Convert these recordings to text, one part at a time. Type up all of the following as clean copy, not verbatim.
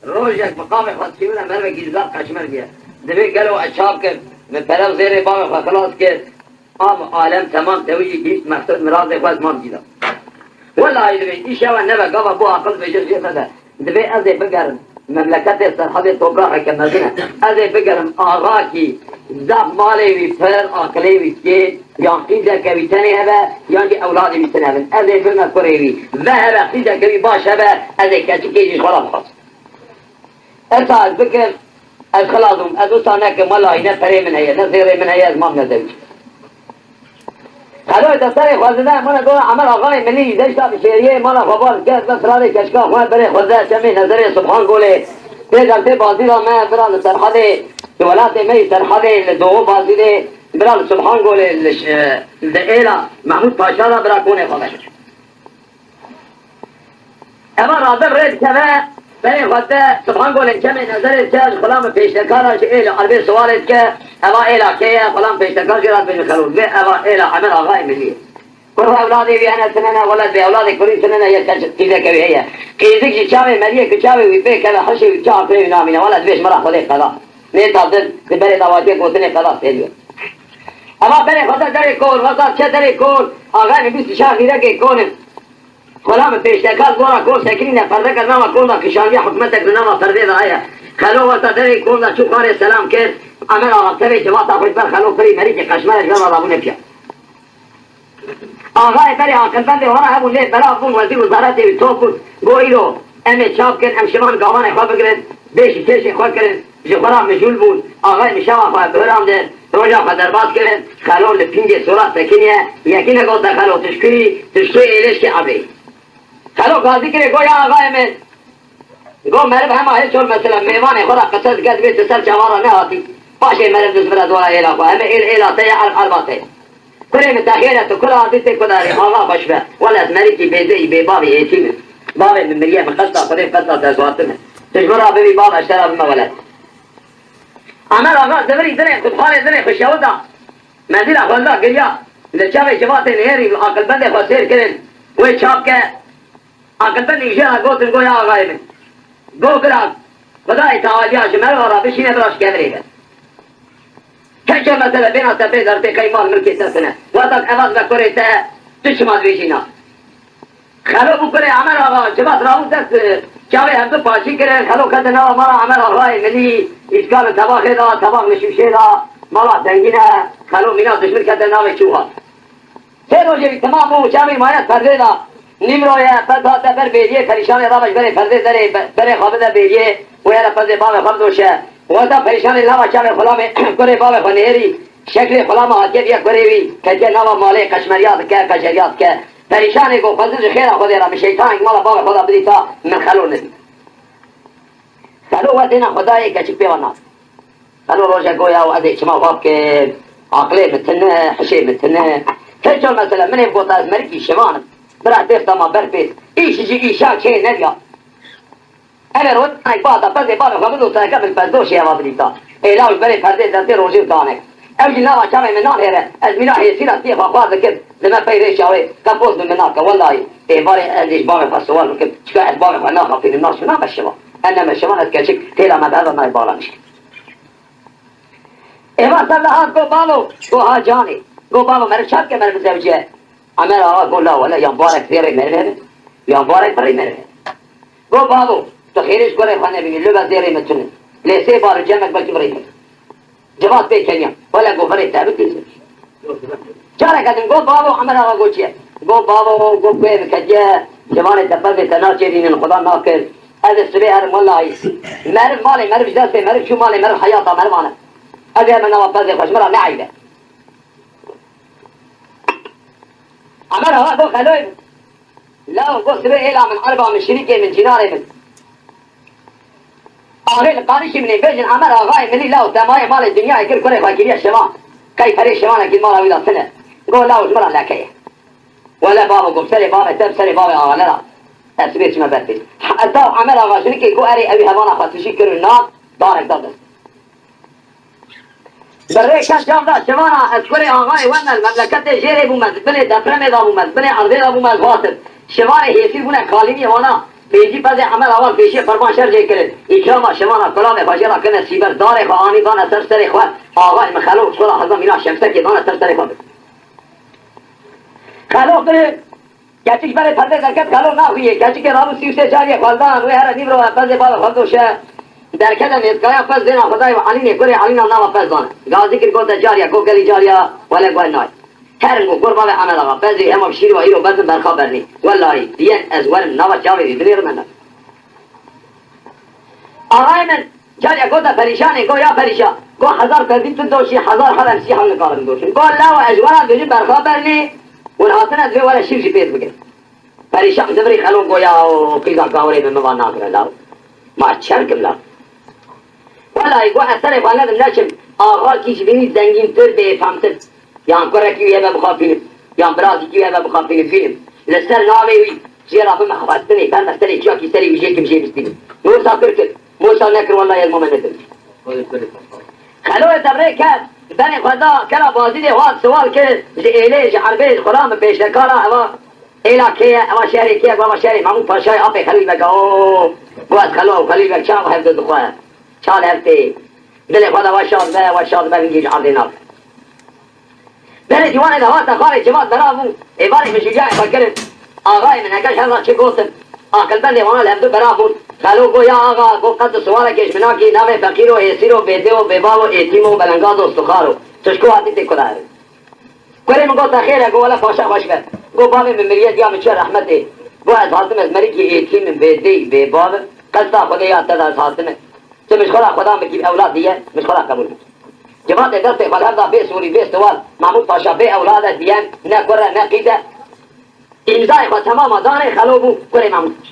روزك مقام خاطينا مرة جزاء كشمر بيا دبي قالوا أشاب كر من بلغ زير بابا خلاص كر عالم تمام توجي جيت مقصود مراد إخوات ما بجيلا والله دبي إيش هو النبى قام أبوه عقل بيجر جيت هذا دبي أزي بقر مملكة السرحدة توبراها كمدينة أزي بقر آغاكي زاب مالي وفر عقلي وكيد يانقيزة كوي تاني هبا يانجي أولادي بيتنابن أزي بما كوريوي ذهب قيزة كوي باش هبا أزي كاتشكيجي خلاص خلاص أرتا الفكر الخلاصهم أدوسانك ملا هنا فري من هي نصيري من هي أزمام نزوج خلوه تصري خوزده مانا دور عمل آغاي مني دشتا بشيريه مانا خبار كاس بس رالي كشكا خوان بري خوزده شمي نظري سبحان قولي تيجل تي بازي را ما برال سرحده دولات مي سرحده لدوه بازي دي برال سبحان قولي لإيلا محمود پاشا را برا كوني خبر اما رادب ريد كما بري خوزده سبحان قولي كمي نظري تاج خلام پیشتکارا چه إيلا عربي سوالت که اما إيلا كيه خلام پیشتکار جرات بين خلول اما إيلا عمل آغاي مني كل أولادي بأنا سننا ولد بأولادي كل سننا يكذا كوي هي كيزك شاوي مليه كشاوي ويبي كذا حشي وشاف في نامينا ولد بيش مرة خذي قضاء نيتا ضد تبري دواتي كوتني قضاء سيلو أما بري خذ دري كون وصل شة دري كون أغاني بيس شاغي رجع كون خلام بيشتكال دورا كون سكينة فردك نام كون ذا كشانية حكمتك نام فردي ذا هي خلو وصل دري كون ذا شو قاري السلام كيف أمر الله تبي جوات أفريد بر خلو فري مريج كشمال جل الله بنفيا آغای بری عاقلبند ورا همون لیت برا بون وزیر وزارت توپون گویلو ام چاپ کن ام شمان گاوان خواه بگرد بیشی تیشی خواه کرد جخورا مجول بود آغای مشاوا خواه بهرام ده روژا خواه درباز کرد خلو لپینگ سورا سکنیه یکی نگو ده خلو تشکوی ایلش که عبی خلو قاضی کرد گویا آغای من گو مرب همه هیچون مثلا میوان خورا قصد گد بیت سر چوارا نهاتی باشه مرب دزبرا دورا ایلا خواه همه ایلا تیه عرباته كل متاخيرة كل عضيتك كل الله بشبه ولا اسمريكي بيزي ببابي ايتيمه بابي من مليان من قصة خذين قصة تزواتنا تشبرها ببي بابا اشترى بما ولد عمال اغاز دبري دري خطحالي دري خشاودا منزل اخواندا قريا اذا شافي شفات نهيري العقل بندي خسير كرن وي شابك عقل بندي يشيرها قوتن قويا اغايمن قو كراك خداي تعاليا شمال ورا بشيني براش كامريكا كم مثلا بين التبي درتي كيمان ملكي سنة وقت أواز بكرة تشمال بيجينا خلو بكرة عمل آغا جبات راود دست شاوي هم تو پاشی کرد خلو کدنا مرا عمل آغای ملی اسکال تباخ دا تباخ نشوشه دا مرا دنگینه خلو مینا دشمن کدنا و چوها سه روزی تمام مو شاوی مایت پرده دا نیم رویه پتا تبر بیجیه پریشان رابش بره پرده داره بره خوابده بیجیه و یه پرده باب خردوشه وقتا پریشان لوا شاوی خلامه کره باب خنیری شکل خلام حاکم یک کروی که نوا ماله کشمریات که کشریات که پریشانی کو فضل خیر خود را به شیطان مال باب خدا بدی تا من خلو ندی خلو ودینا خدای که چی پیوانا خلو روزه گویا و ادی شما خواب که عقلی متنه حشی متنه کجا مثلا من بوتا از مرکی شمان برا تفتا ما برفید ایش جی ایشا چه ندیا اگر ود ای بادا پس باب خدا تا قبل پس دوشی ما بدی تا ایلاوش بری پرده دستی روزی و دانک اوجي نوا شامي منان هيره ازمينا هي سيرا تي خواز كد لما بيري شاوي كابوز من مناك والله اي باري اديش باغي فالسوال كد شكا باغي فناخ في الناس شنو بالشباب انما الشباب اتكشك تيلا ما هذا ما يبالا مش اي ما صلى كو بابو كو هاجاني كو بابو مرشاد کے مرد زوجه امر اقول لا ولا يا مبارك خير مرد يا مبارك بري مرد كو بابو تو خيرش كره خانه بي لو زيري متن ليسي بار جمك بالجبري جواب पे चलिया बोला गोबर है तब किस चारा का दिन गो बाबू हमारा गो चिया गो बाबू गो पे कजे जवान तब्बल में तना चेरी ने खुदा ना कर هذا السبيع الملاي مر مالي مر بجد مر شو مالي مر حياته مر معنا هذا من نوابذ خشمره نعيده عمرها هو خلوي لا گو سبيع الى من اربع من شريكه من جناره من آخر قانشی منی بیشن عمر آقای منی لاو تمای مال دنیا اگر کنه فاکریه شما کی پری شما نکید مالا ویدا سنه گو لاوش مرا لکیه ولا بابا گفت سری بابا تب سری بابا آقا نرا تبسیبیت شما برپید حتی عمر آقا شنی گو اری اوی هوانا خاطشی کرو نام دارک داد برای کش جام داد شمانا از کنه آقای ون المملکت جیره بومد بله دپرم دا بومد بله عرضه دا بومد واسد شمانه حیثی بونه کالینی وانا پیجی پس عمل اول پیشی فرمان شرجه کرد اکرام شمانا کلام فجر کنه سیبر داره خوا آنی دانه سر سر خوا آقای مخلوق صلاح حضم اینا شمسه که دانه سر سر خوا بید خلوق داره گچک برای پرده درکت خلوق نخویه گچک رابو 33 جاریه خالدان روی هر نیب رو پس بالا خلدوشه درکت میزگایا پس دینا خدای و علی نکوری علی نام پس دانه گازی کر گوتا جاریه گو گلی جاریه ولی گوه نای هرگو قربان عمل آقا پس همه شیر و ایرو بزن برخوا برنی والله دیگه از ورم نوات جاوی دلیر من آقای من جاریه گوتا پریشانه گو یا پریشان گو هزار کردیم تو دوشی هزار حال امسی حال نکارم دوشی گو الله و اجوانا دوشی برخوا برنی والحاطن از ولا شیر پیت بگه پریشان زبری خلون گو یا قیزا کاوری من موان ناکره لاو ما چرکم لاو والله گو اثر فاندم نشم آقا کیش بینی زنگین تر بفهمتر یان کره کیویه به بخواه فیلم یان برازی کیویه به بخواه فیلم لسر ناوی وی زیرا به مخواستنی پر مستنی چیا کی سری ویجه کم جه بستینی موسا کرکر موسا نکر والله یک مومن نکر خلوه تبره کرد بنی خدا کلا بازی ده واد سوال کرد زیله جعربه خرام پیشنکارا اوا ایلا کیه اوا شهری کیه اوا شهری محمود پاشای آپی خلیل بگه اوه گوز خلوه خلیل بگه چاو هفته دخواه چال هفته دل خدا وشاد به بینگی جعرده ناف بره دیوان دهات خارج جماعت برامو ایوانی مشجاع فکرم آقای من اگرش هزار چه گوتم آقل بند ایوانا لحظو برامون خلو گو یا آقا گو قد سوال کش منا کی نام فقیر و حیصیر و بیده و بیبا و ایتیم و بلنگاز و استخار و تشکو حدی تکو داره کریم گو تخیره گو والا پاشا خوش بر گو بابی ممریت یا مچه رحمته گو از حاصم از مری کی ایتیم بیده بیبا قصدا خدا یا تد از حاصمه تو مشخولا خدا مکیب اولاد دیگه مشخولا قبول جماعت دست خلال به سوری به سوال محمود پاشا به اولاد دیان نه کره نه قیده امضای خود تمام دانه خلو بو کره محمود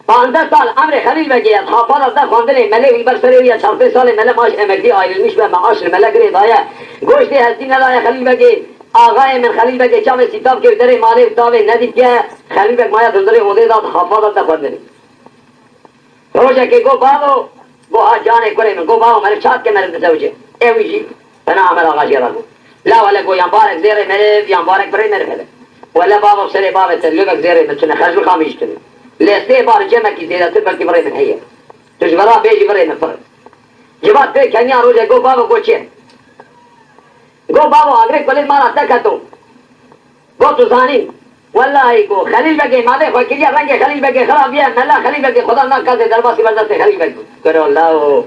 15 سال عمر خلیل بگی از حافظ از ده خواندن مله وی بر سری یا 4 سال مله ماش امگدی آیل میش به معاش مله گری دایه گوشتی هستی ندایه خلیل بگی آقای من خلیل بگی چام سیتاب که در مالی تاوی ندید که خلیل بگ مایا دندری اوده داد حافظ از ده خواندن روزه که گو بابو گو ها جانه کره من گو بابو مره چات که مره بزوجه ایوی جی بنا عمل آقا جیران لا ولا گو یانبارک زیره مره یانبارک بره مره مره ولا بابو سری بابو تلوبک زیره متونه خرج بخامیش کنه لسته بار جمع کی زیره تبر کی بره من هیه تجبرا بیجی بره من فرد جبات به کنیا روزه گو بابو گو چه گو بابو اگره کلی مارا تکتو گو تو زانی والله گو خلیل بگی ماده خو کلیه رنگ خلیل بگی خرابیه ملا خلیل بگی خدا نکرده درباسی بردست خلیل بگی کرو الله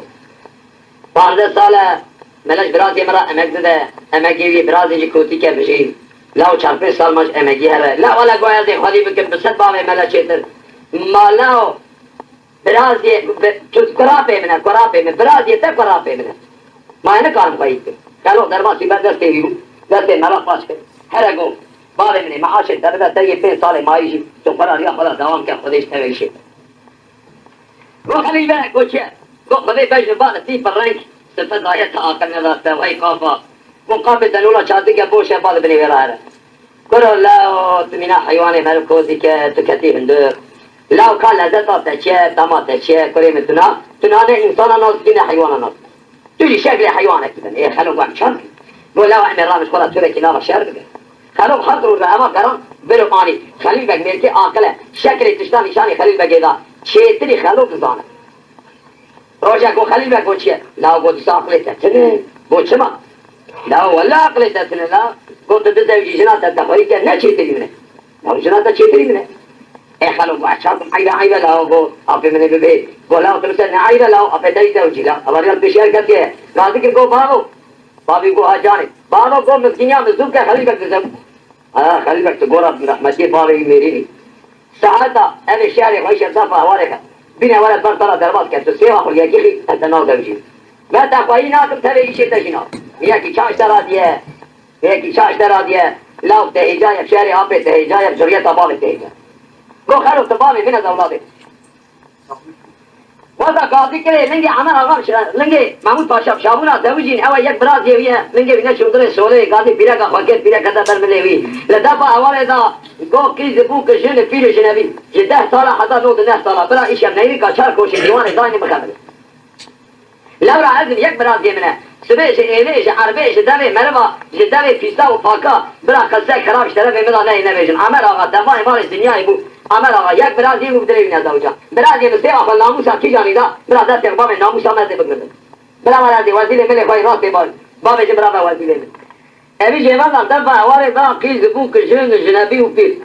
15 ساله ملش برازی مرا امک داده امکی برازی جی کوتی که بشی لاو 4 سال ماش امکی هره لا ولا گویا دی خودی بکن بسد باوی ملا چیتر مالاو برازی چوز کراپه منه برازی تا کراپه منه ما اینه کارم خواهید کن کلو درباسی بردسته ویرو دسته مرا پاس کن هره گو باوی منه معاش دربه تا یه 5 سال مایشی تو قرار یا خدا دوام که خودش تویشه گو خلیل بره گو چه گو خودی بجن بالا تی پر رنگ صفت آیت آقل نداشته و ایقافا مقابل دلولا چاہتے کہ بوشے بعد بنی ویرا ہے کرو لاو تمینا حیوان مرکوزی که تو کتی هندر لاو کا لذت آتا چه دامات چه کریم تنانه انسان ناز کنه حیوان ناز تولی شکل حیوانه کدن ای خلو گوام شرک گو لاو امی رامش خلا توره که ناما شرک بگه خلو خط رو اما کران برو آنی خلیل بگ میرکی آقله شکل تشتا نشانی خلیل بگه دا چیتری خلو بزانه روشا گو خلیل بگ گو چیه لاو گو دیسا عقلی تتنه گو چما لاو والله عقلی تتنه لاو گو تو دزوجی جنا تتخوری که نه چیتری منه لاو جنا تا چیتری منه ای خلو گو اچھاکم عیبه لاو گو اپی منه ببه گو لاو ترسل نه عیبه لاو اپی دری زوجی لاو اواریال پیشیر کرتی ہے راضی کر گو بابو بابی گو ها جانے بابو گو مسکنیا مزدوب که خلیل بگ دزو خلیل بگ تو گورا رحمتی بابی میری نی ساعتا امی شعری خوش اصافا حوالے کا بین ولد برطرة درباط کرد تو سیوا خود یکی خی اتناو دوجی ما تخواهی ناکم تبه ایشه تشینا یکی چاش درادیه یکی چاش درادیه لاو تهیجای شعری آپی تهیجای جریت آباب تهیجای گو خلو تبابی من از اولاده وضع قاضی کرے لنگی عمل آقام لنگی محمود پاشا شابونا دوجین اوا یک براز یویه لنگی بینا شودره سوله قاضی پیرا کا خواکت پیرا کتا برمله وی لدفع اواله دا گو کریز بو کشن پیرو شنوی جه 10 ساله حدا نو 10 ساله برا ایشم نیری کا چار کوشی دیوان دانی مخبره لورا ازم یک براز یمنه سبیش ایلیش عربیش دوی مروا دوی پیستا و پاکا برا قصه خرابش طرف مدا نه نمیشن عمل آقا تمام مالش دنیای بو عمل آقا یک برادی رو بدره بینه زوجا برادی مسته آخر ناموسا کی جانیدا برادر تقبام ناموسا مزده بگرده برا مرادی وزیر ملی خواهی راست بار بابه جبرا وزیر ملی اوی جیوان دفتر با اواره دا قیز بو کشنگ جنبی و پیر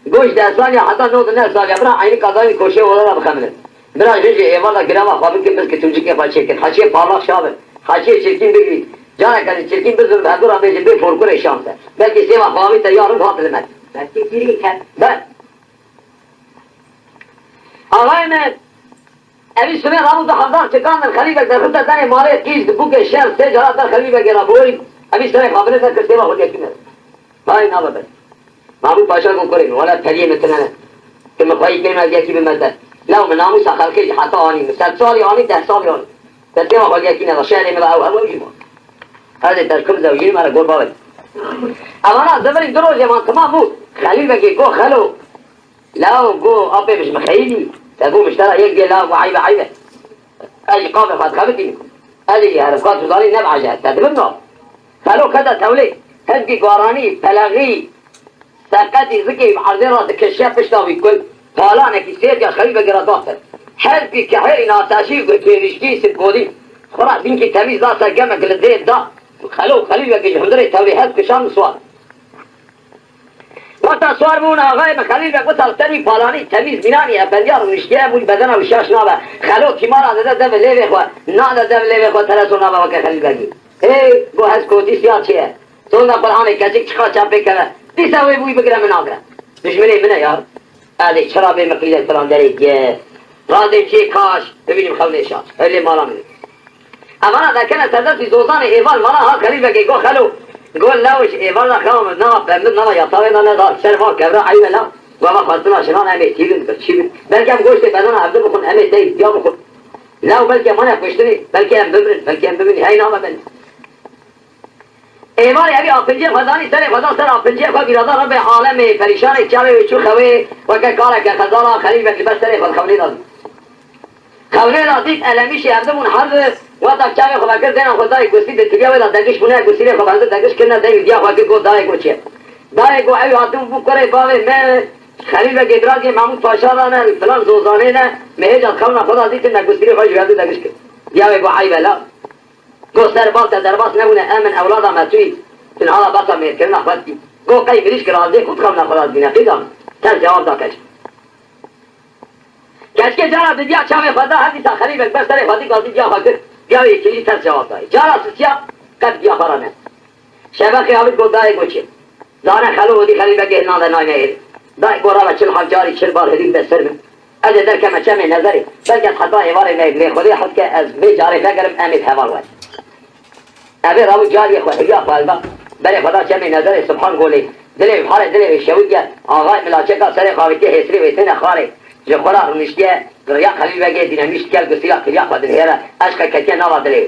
گوش 10 سال یا حتی 9 سال برا عینی قضایی کوشه ولا بخمره برا جيجي ايه والله قرامة خابن كيف بس كتوجي كيف هالشيء حشي فارغ شابه حشي شركين بيجي جانا كان الشركين بزر بهدورا بيجي بيفور كل شامسه بلكي سيما خابن تيار بهات المد بلكي تيري كان بل آغاي من أبي سمي رامو ده حضار تكان الخليفة در خطة داني ماري كيس دبوك الشهر سجرات در خليفة جرابوري أبي سمي خابن ده كسيما خود يكينا هاي نابا بس معبود باشا كون كورين ولا تريه مثلنا كما خواهي كلمة يكي بمثل لو من ناموس خلقش حتى آني 100 سال آني 10 سال آني تسمع خود يكي نلا شهر ملا أو هم يجيبون هذا تركب زوجين مرا قول بابل أنا زمن دروج ما تمام مو خليفة كي كو خلو لا كو أبي مش مخيلي تقول مشترى يجي لا وعيبة عيبة أي قام فات خبتي أدي هرفقات وزاري نبع جهة تدبنا خلو كذا تولي هدي قراني بلغي سقطي زكي بعرضي راسك الشاب بشتاوي كل قالانا كي سيرجع خليفة قراداتر هدي كحيري ناتاشي وكيرشتي سبودي خلاص بينكي تميز دا سرقمك للدير دا خلو خليفة كي جهدري تولي هدي كشام سوال وقتا سوار بون آغای مخلیل بگو تلتری پالانی تمیز بینانی افندیار و نشکیه بوی بدن و شاش نابه خلو کمارا داده دم لیوه خواه نا داده دم لیوه خواه ترسو نابه وکه خلیل بگی ای گو هز کودی سیاد چیه سونده قرآن کسی چخوا چپه کنه دیسا وی بوی بگره من آگره دشمنی منه یار ادی چرا به مقیل فلان داری که رازیم چی کاش ببینیم خونه شاش هلی مالا منه اما نه کنه تدرسی زوزان ایوال مالا ها خلیل بگی گو خلو قول لوش إيفرنا خام نما بمن نما يطاوينا نضال سرفا كبرا عيبا لا وما خاصنا شنان أمي تيبن بتشيبن بلكي أم قوشتي بدنا عبد بخون أمي تيب يا بخون لا بلكي أمانا قوشتني بلكي أم بمرن هاي ناما بن إيماري أبي أفنجي خزاني سري خزان سر أفنجي خوا بيرادا رب عالمي فريشاني چاوي وچو خوي وكا كخزانا خليفة كبس سري خود خوني داد خونه راسید علمیشی عبدمون حرف وقتا چاوی خواه کرد دینا خدای گوستی دتیبیا ویدا دگش بونه گوستی ری خواه هنده دگش کنه دیوی دیا خواه که گو دای گو چیه دای گو ایو حتم بو کره باوی من خلیل و گدراجی محمود پاشا رانه فلان زوزانه نه مهجاد خونه خدا دیتی نه گوستی ری خواه جویده دگش کنه دیاوی گو ایو لا گو سر بالتا درباس نبونه امن اولادا متوی تن حالا باسا میر کرنا خواستی گو قی بریش کرازی خود خم نخواهد بینه قیدام تر جواب دا کش کشکه جارا دیا چاوی خدا حدیثا خلیل بس سر خودی قاضی دیا خاطر بیا یکی تر جواب دای جارا سیا قد دیا خرانه شبا خیابت گودای گوچه دانه خلو ودی خلیل بگه نان ناینه دای گورا و چل حجاری چل بار هدیم بسر من از در کم چم نظری بلکه خطا ایوار می خودی خود که از می جاری بگرم امید حوال وای ابي راو جاري خو هيا قلبا بل خدا چم نظر سبحان قولي دل بحال دل شويه آقا ملاچه سر خاوتی هسری ویتن خاره جو خورا نشته یا خلیل بگه دینامیش کل گسیا کلیا خود هره عشق کتی نوادلی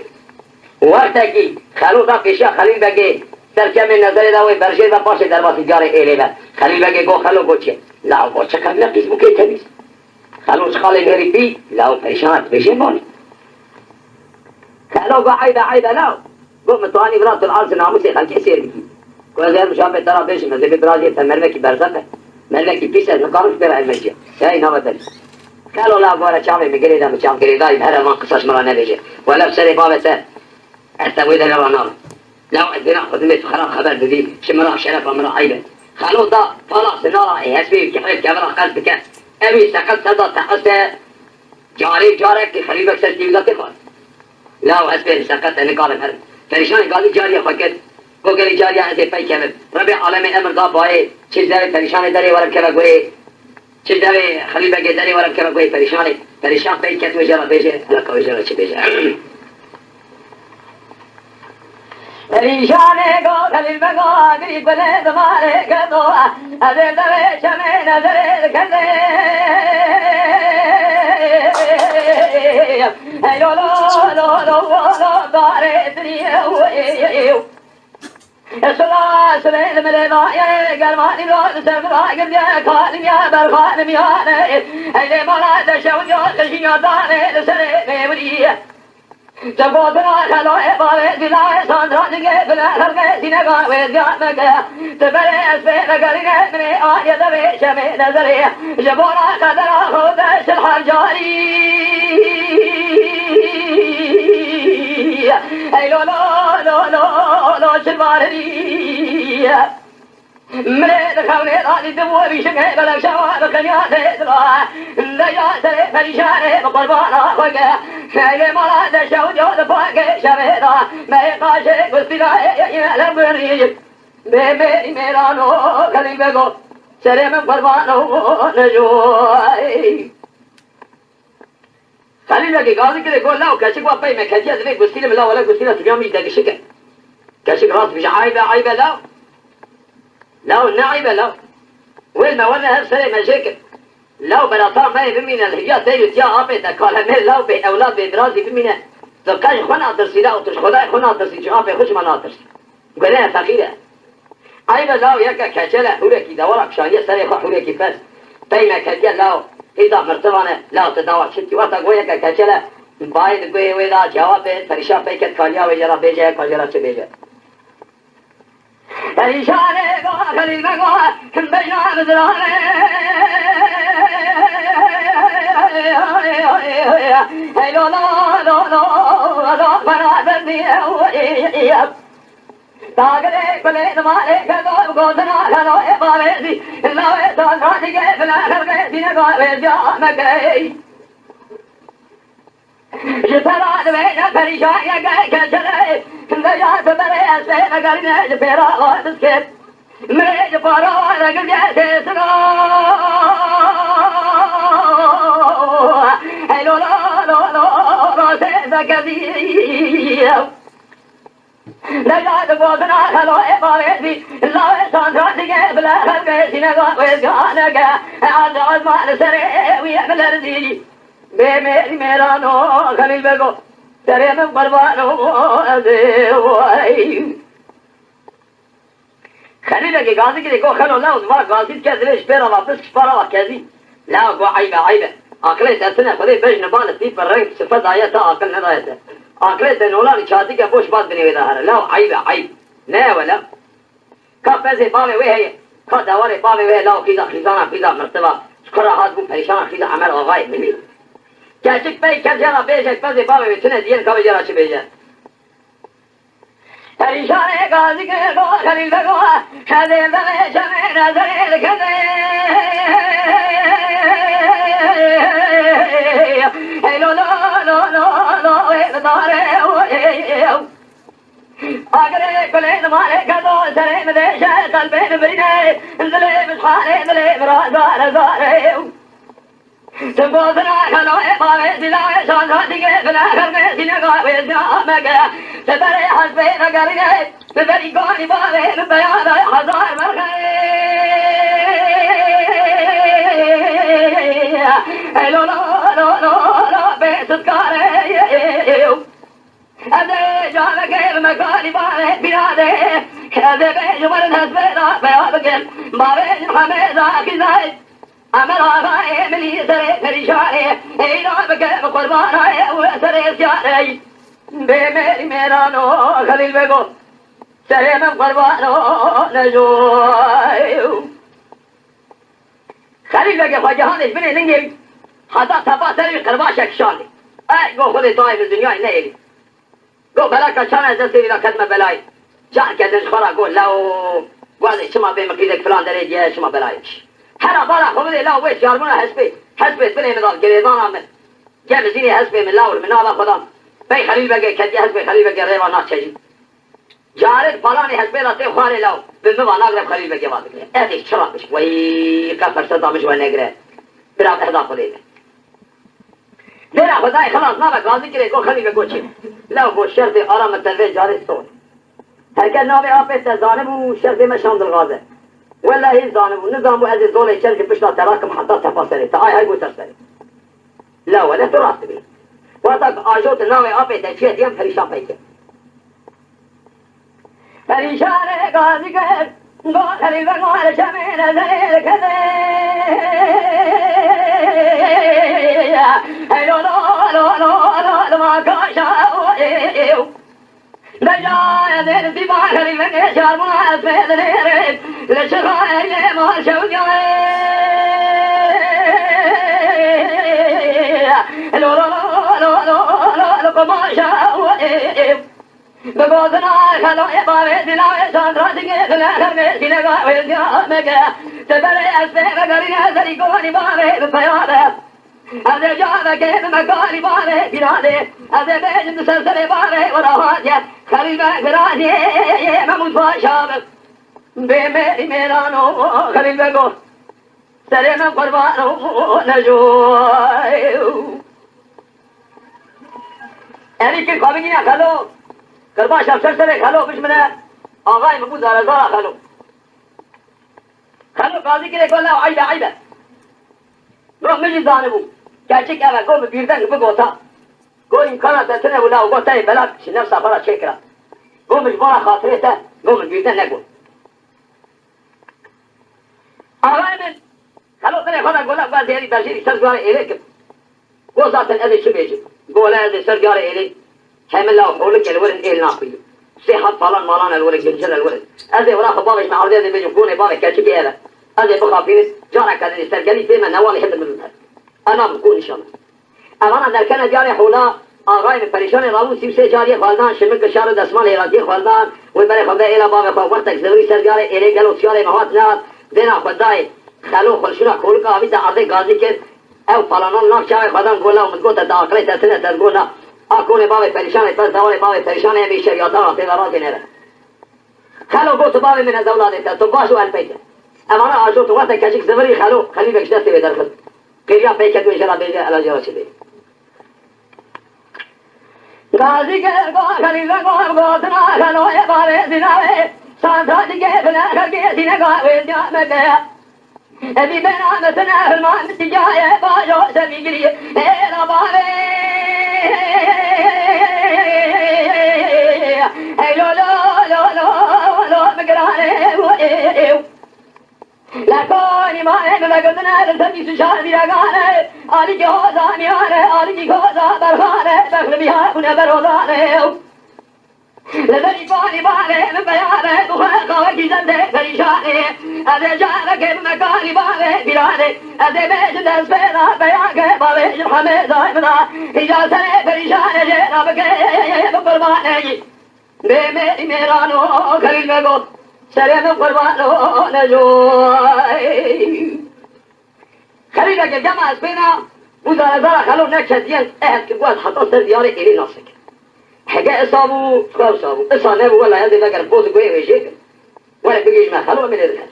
وقتی که خلو دا پیشا خلیل بگه در کم نظر دا وی برشه دا پاش در باسی جاره ایلی با خلیل بگه گو خلو گوچه لاو گوچه کم نقیز بو که تمیز خلوش خالی نری پی لاو پریشانت بشه مانی خلو گو عیبه لاو گو متوانی برات العرض ناموسی خلقی سیر بکی گو زیر مشابه ترا بشه مزبی برازی تمرمه کی برزقه ملکی پیش از نکارش برای المجیه هی نوادلی قالوا لا بورا شامي مقريدا مشام قريدا يبهر ما قصص مرة نبيجي ولا بسري بابته استوي ذا لو نار لو أدينا خدمت خلاص خبر بدي شمرا شرف مرة عيبة خلوا ذا خلاص نار يسبي كحيل كبر قلبك أبي سقط هذا تحسه جارك خليبك سجدي ولا تقال لا أسبي سقط أنا قال هذا فريشان قال لي جاري فكر قال لي جاري هذا في كذا ربع عالم أمر ذا باي شيء ذا فريشان داري ولا كذا قولي چه داره خلیل بگه داری ورم که بگوی پریشان پی کت وجرا بیجه هلکا وجرا چه بیجه پریشانه گو خلیل بگو گریب بله دماره کدو ازر دوه چمه نظره کنده ای لو لو لو لو لو داره دریه سلام ملذايا قرماني لو سمراء قبل كالم يا برخان يا هيلي مولا دشوا يا خشي دار سري موليه جبودنا خلوه باوه دلائه ساندرانگه بلغرگه سینگاه و زیادمگه تبره اسبه نگرینه منه آیه دوه شمه نظره جبونا قدر خود شلحر جاری ای لو لو لو لو لو شلواری مرد خونه رالی دمو بیشنگه بلک شواد خنیات دلوه لیا سر پریشانه بقربانا خوگه ایلی مالا دشو جود پاکه شوه دا می قاشه گستی یلم بریج به میری میرانو خلی بگو سر من قربانو نجوی خلی بگی گازی که گل لاو کشک و پی مکتی از وی گستی ملا ولا گستی تبیام میده کشک کشک راست بیش عایبه لاو لو نعيبة لو والمولى هالسنة مشاكل لو بلاطان ما بمينا الهيا تيجي يا أبي تكال من لو بأولاد بإبرازي بمينا تبقاش خنا ترسي لا وتش خداي خنا ترسي جو أبي خوش ما ناترسي قلنا فقيرة عيبة لو يكا كشلة هولكي دورك شانية سري خو هولكي بس تيما كديا لو إذا مرتبانة لا تدور شتي وقتك ويكا كشلة بايد قوي ويدا جواب فريشا بيكت كاليا ويجرا بيجا كاليا چه بيجا پریشانه گاه خلیل بگاه بینا بدرانه ای لولا لولا لولا بنا بردیه تاگره کله نماله کدو گوتنا کدو باویزی لاوه سالرانی که بلا خرگه سینه گاوه جامگه جتران بین پریشان یگه کچره نجات بره اسه نگرینه جپیرا غادس کت مره جپارا نگر جیسه سنو ای لولا لولا سیزا کزی نجات بودنا خلوه باویزی لاوه ساندران دیگه بلا خلقه سینگاه ویزگانگه عز مال سره ویه بلرزی به میری میرانو خلیل بگو سره من قربانو ازوی خلیل بگی گازی که دیگو خلو لاوز ما گازید که زلیش پیرا و بسکش پارا و کزی لاو گو عیبه آقلی تسنه خودی بج نبال سی پر رنگ صفت آیتا آقل ندایتا آقلی تنولانی چاہتی که پوش باد بنیوی داره لاو عیب نه ولا که پیزی باوی وی هی که دواری باوی وی لاو خیزانا مرتبه شکر هات بون پریشان خیزا عمل آقای ببین کشک پی کجرا بیشک پس باوی میتونه دین که بجرا چه بیجه پریشانه گازی که گو خلیل بگو خدیم دمه شمه نظره کده ای لو لو لو لو لو داره آگره کلی نماره کدو سره مدشه قلبه نبرینه دلی بشخانه دلی برازار زاره تبودنا خلوه باوه دلاوه شانزا دیگه بلا خرمه سینگاه ویزیامگه تبری حسبه نگرینه تبری گانی باوه بیاده هزار مرخه ای لو لو لو لو لو بیستکاره اده جانگه مکانی باوه بیاده اده بیجمال نسبه دا بیابگل باوه همه زاکی زاید امر آقای ملی سر پریشانه اینا بگه قربانه و سر سیاره به میری میرانو خلیل بگو سر من قربانو نجوی خلیل بگه خواجهانش بینه ننگی حتی تفا سری قرباش اکشانی ای گو خود توی به دنیای نیلی گو بلا کچان از دستی ویدا کدم بلای جان کدنش خورا گو لو وازی شما به مقیدک فلان داره جه شما بلایش هر بالا خودی لا ویش یارمون حسبی بنی مدال گریزان آمد جمع زینی حسبی من لاول من آلا خودم بی خلیل بگه کدی حسبی خلیل بگه ریوان ناس چجی جارد پلانی حسبی را تی خواری لاو بزنوان نگرم خلیل بگه واضح کنه ایدیش چرا بش وی کفر صدامش و نگره برام احدا خودی دیره خدای خلاص نامه قاضی کرے کو خلیل بگو چی لاو گو شرط آرام تنوی جارد سون هرکت نامه آفیت زانب و شرط مشاند الغازه ولا هي ظالم ونظام وهذه الظلم يشارك بشنا تراكم حتى تفاصيل تعاي هاي وترسل لا ولا تراث واتك آجوت ناوي أبي تجيه ديم فريشان بيك فريشان قاضي قال قال خليل قال شمين زي كذا هلو لا لا لا لا ما كاشا بجای دل دیواری من شرم از بدنی لشخای ما شوجای لو لو لو لو لو لو ما شاوي بقولنا خلوا يبغى دلنا ساندرا تيجي دلنا خرج دلنا ويا مجا تبرع أسباب قرينا سريقوني بابي بياضة هذا جاب كيف مكاني بابي بلادي هذا بيت مسلسل بابي ولا هاجة خلينا قراني مموت فاشاب بمري ميرانو خلينا بقول سلام قربانو نجوي أنا كي قابلني خلوا قرباش أفسر سري خلوا بش منا آغاي مبود زارزارا خلوا قاضي كده يقول له عيبة عيبة روح مجي ظالمو كاشيك أبا قوم بيردن بقوتا قول إمكانات تنه ولا وقوتا بلا نفسها فلا شكرا قوم مش بارا خاطرته قوم بيردن نقول آغاي من خلوا سري خلا قول لك بعد هذه تشيري سرقاري إليك قوزاتن أذي شو بيجي قول هذي سرقاري إليك هم الله حولك الولد إيه ناقي صحة فلان مالان الولد جنجل الولد هذا ولا خبارش مع هذا اللي بيجون بارك كاتب هذا هذا بخافين جارك هذا يسترجلي فيما نوال يحب من أنا بكون إن شاء الله أمانة در كان جاري حولا آغاي من پریشان رامون سیمسه جاری خالدان شمک شار دسمان ایرانی خالدان و برای خدا ایلا باب خو وقت ضروری سرگار ایله گلو سیاره مهات نه دینا خدای خلو خلشنا کول کا ابي عرض غازي کې او پلانون نو چا خدام ګولا مت ګوت دا اخره ته ته ترګونا اكون باب پریشان پر داور باب پریشان به شریعتا ته راځي نه خلو ګوت باب من دولت ته تو باشو ان پیته امانه اجو تو وقت کچک زبری خلو خلی بکشته به درخت کیا پیکه تو انشاء الله به الله جل شده غازی کے خلی لگو گوتنا خلو یہ باب دیناوے سانتا دی کے بنا کر کے دین گاوے دیا میں گیا ابھی بنا مثلا المان تجاye باجو سميگری اے رباوے اے لو لو لو لو لو مگرانے وہ لکونی مانے لگدنا التمي سشار بیرگانے علی جو زامیانے علی جو برخانے بخل بیا کن برودانے لذلك باني باني من بياني وخلقه جزنده فريشاني أذي جارك بمكاني باني بلاني أذي بيش الأسفيرة بيانك بابيش الحميد ضايمنا إجازني فريشاني جينا بكي بقرباني بميري ميرانو خليل مقود سريم قربانو نجوي خليلك الجمع اسبينا وزارة خلو نكشدين اهل كبوات حطو سر دياري إلي نفسك حاجة إصابه خلاص إصابه إصابه ولا هذا ذكر بوز قوي ويشيك ولا بيجي ما خلوا من الرجال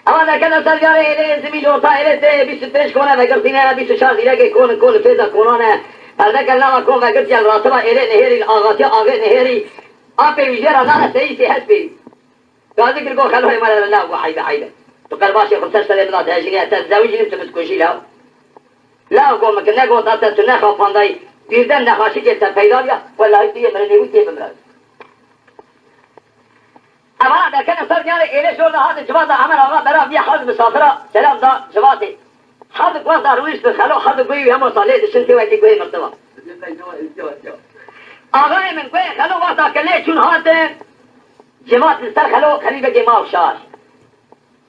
أما إذا كان سرجاري إلى زميل جوتا إلى بيستريش كونا فكرتينا بيستشار إلى كون فيزا كورونا هذا كلام كون فكرتي على راسه إلى نهري الآغاتي آغا نهري أبي وجرا أنا سيء حسبي قاعد يقول خلوا ما لا وحيد حيد تقال باشي 15 سنة بلاد هاجيني تزوجي أنت بتكوشي له لا أقول ما كنا قلت أنت تناخ فانداي birden nakaşı geçsen peyda ya, vallahi diye bana nevi diye bimrad. Ama da kana sar yani öyle şurada hadi cevada amal Allah beraber bir haz misafira selam da cevati. Hadi kwas da ruiş bir khalo hadi koyu hem salih düşünte ve koyu mertaba. Ağay men koyu khalo vasa kale çun hate cemaat sar khalo khalibe ke maaf şar.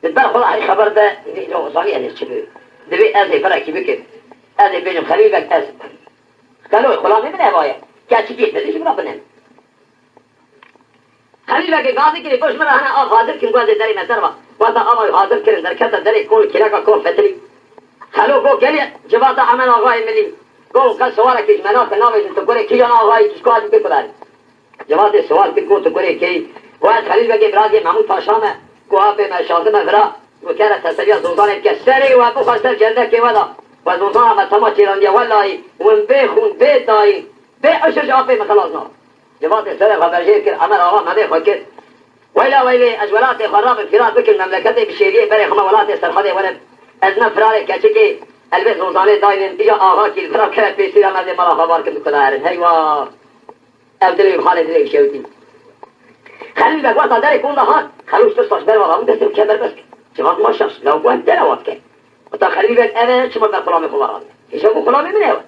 Dibber khula haber da o salih ne çıkıyor. Devi azı para ki bike. Azı benim khalibe az. قالوا خلاص من هواية كاتشيكيت ليش مربنا خلي بقى قاضي كده كوش مرة أنا حاضر كم قاضي داري مسرة وهذا أمر حاضر كده در كذا داري كل كلاكا كل فتري خلوا كو كلي جباتا عمل أغاي ملي كو كان سؤالك إيش مناط نامج تقولي كي أنا أغاي تسكوا دي كده جبات السؤال كده تقولي كي واحد خلي بقى برادي محمود فاشامة كوابي ما شاطمة برا وكانت تسوية زوزان كسري وأبو خسر جنده كي ولا وزوزان ما تما تيران يا والله وين بيخون بيتاي بيعشر جافي ما خلاصنا جماعة السلام خبرجير كر عمل أوام ما بيخو كر ويلا ويلي أجولات خراب انفراد بك المملكة بشيرية بري خما ولات سرحدة ولد أزنا فراري كاتشكي البيت زوزاني دايلين إجا آغاكي الفراب كرب بيسير أمازي مالا خبار كنت كدارن هيوا أبدلي بخالي دلي بشيوتي خلي بك وقتا داري كون دهان خلوش تصفش بر والله مدسر كبر بس جماعة ما شخص لو قوان تلاوات كر وتا خليل بك أنا شمر بخلامي خبارات يشوفوا خلامي من هوا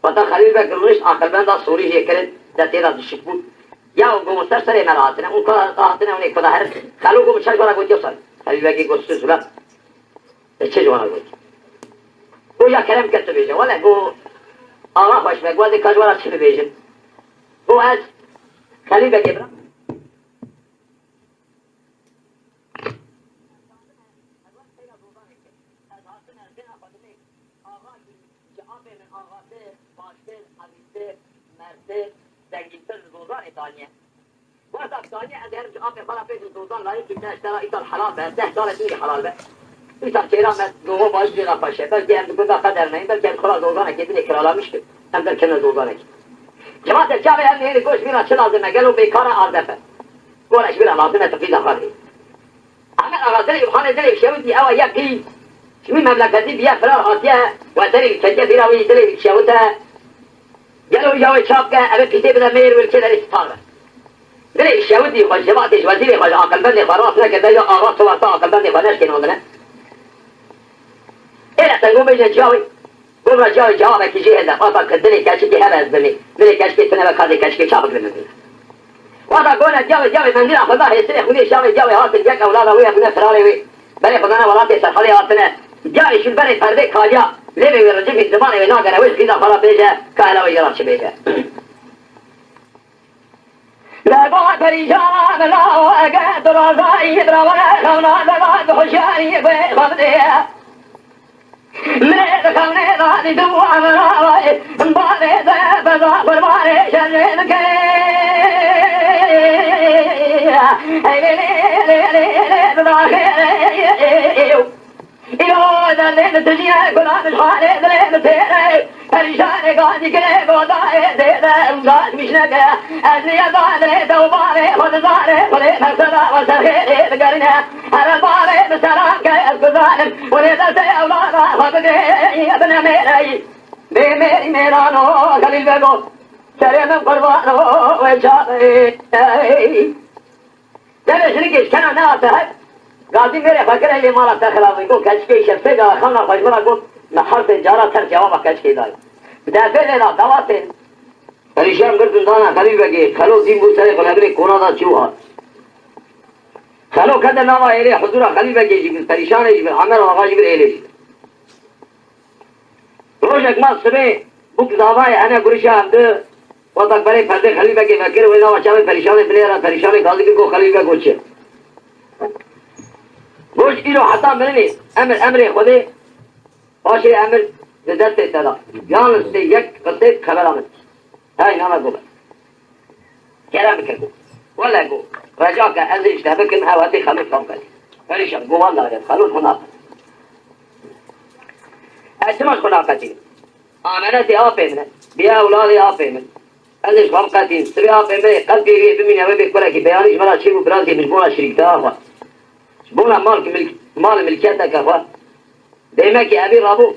وتا خليل بك الرش عقل بان دا سوري هي كرد در تیرا دشت بود یا گمستر سر مراتنه اون کار آتنه اون کدا هر خلو گمشش برا گوتیو سال خلی بگی گوست زلا چه جوانا گوت گو یا کرم کرد بیجه ولی گو آقا خوش بگو از کجورا چه بیجه گو از خلی بگی برا زنگیتر دوزان ایتالیا وقت افغانیه از هرچه آب خلا پیش دوزان لایق که اشترا ایتال حلال به 10 سال دیگه حلال به ایتال چهره من دوم باش دیگه پاشه بلکه هم دوزا قدر نه بلکه خلا دوزانه که دیگه کرالا میشه هم در کنار دوزانه که جماعت جامعه هم نیلی گوش میرا چه لازمه گلو بیکار آردفه گولش میرا لازمه تفیز خواهی اما اغازل یبخانه دلی شودی اوا یکی شمی مملکتی بیا فرار آتیه و دلی کجه بیراوی دلی شوته گلو جاوی چاپ که اوه پیسی بده میر ولکه در استفاده دلی شودی خوش جماعتش وزیری خوش عقل بندی خراس نکرده یا آغا تو واسه عقل بندی خودش که نوندنه ایره تنگو بیجن جاوی گم را جاوی جواب کشی هده آتا که دلی کشی که هره از بمی دلی کشی که تنه بکازی کشی که چاپک بمیم وادا گونه جاوی مندیل خدا حسین خونی شاوی جاوی حاصل یک اولادا وی خونه فراری وی بلی خدانه ولات سرخالی آتنه جاوی شل بلی پرده کاجا لیوی وی رجب این زبانه وی ناگره وی خیزا خلا بیجه که علاوی جرا چه بیجه لگا پریشان لاو اگه درازایی درامه خونا دلاد خوشیاری بی خبده مرد خونه دادی دو امراوی باره ده بزا فرمانه شرین که ای لی لی لی لی داخل ایو دلین تجیه گلان شانه دلین تیره پریشان گاندی که گودای دیده امزاد میشنگه از نیازانه دوباره خودزانه خودی مرسدا و سرخیلی بگرنه هر باره بسران که از گزانم ولی دست اولادا خودگه ابن میری بی میری میرانو خلیل بگو شریم قربانو و چاقی دلش نگیش کنو ناسه قاضی میره فکر ایلی مالا تخلاوی گو کچکی شفته جا خوانا خوشمرا گو محرف جارا تر جوابا کچکی دای دفعه لینا دواسین پریشان کردن دانا خلیل بگی خلو دین بود سر قلبری کونا دا چوها خلو کده ناما ایلی حضورا خلیل بگی جگر پریشان جگر عمر آقا جگر ایلی جگر روش اکمال سبه بک زاوای هنه گرشا همده وقت برای پرده خلیل بگی فکر وینا وچاوی پریشان بلیرا پریشان قاضی گو خلیل بگو چه گوش ایرو حتی منی امر خوده باشه امر دست اطلاع یانسته یک قصه خبر آمد های ناما گو کرم بکن گو ولا گو رجا که ازش ده بکن حواتی خلوط کام کنی پریشان گو والله رد خلوط خناقت اجتماش خناقتی آمنتی آفه منه بیا اولادی آفه من ازش خناقتی سبی آفه منه قلبی بمینه و بکنه که بیانیش مرا چی بود برازی مجبورا شریک تا آخوا بونا مال ملکیت که خواهد دیمه که ابی رابو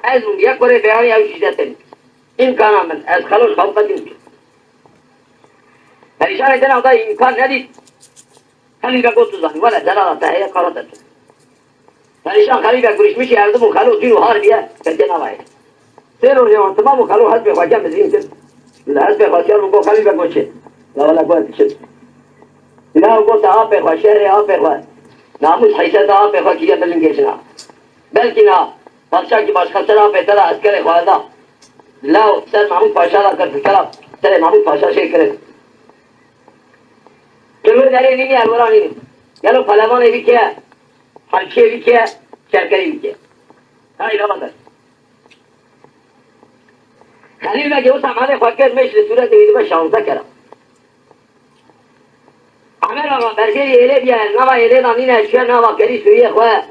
از اون یک بره بیانی او شیدتن این کانا من از خلوش خواب قدیم پریشان دن اوضای امکان ندید خلیل که گوتو زنی ولی دلالا تحیه کاراتت پریشان خلیل که گریش میشه اردمون خلو جینو هار بیا کجه نوائه سیرو جوان تمامو خلو حسب خواجه مزین کرد حسب خواجه رو گو خلیل که گوچه لا ولا گوت شد لا گوت آب خوا شهر آب خوا ناموس حیثت آب خوا کیه بلنگیش نا بلکی نا پادشاه کی باش خسر آب ترا اسکر خواهدا لا سر محمود پاشا را کرد کرا سر محمود پاشا شیر کرد کلو داری نمی الورا نمی یلو پلوان بی که حلچه بی که شرکری بی که های لا بندر خلیل بگه او سمانه خواکر میش لصورت ویدو شانزه کرد عمر آقا برگه ایله بیا نوا ایله نامین اشیا نوا کری سویه خواه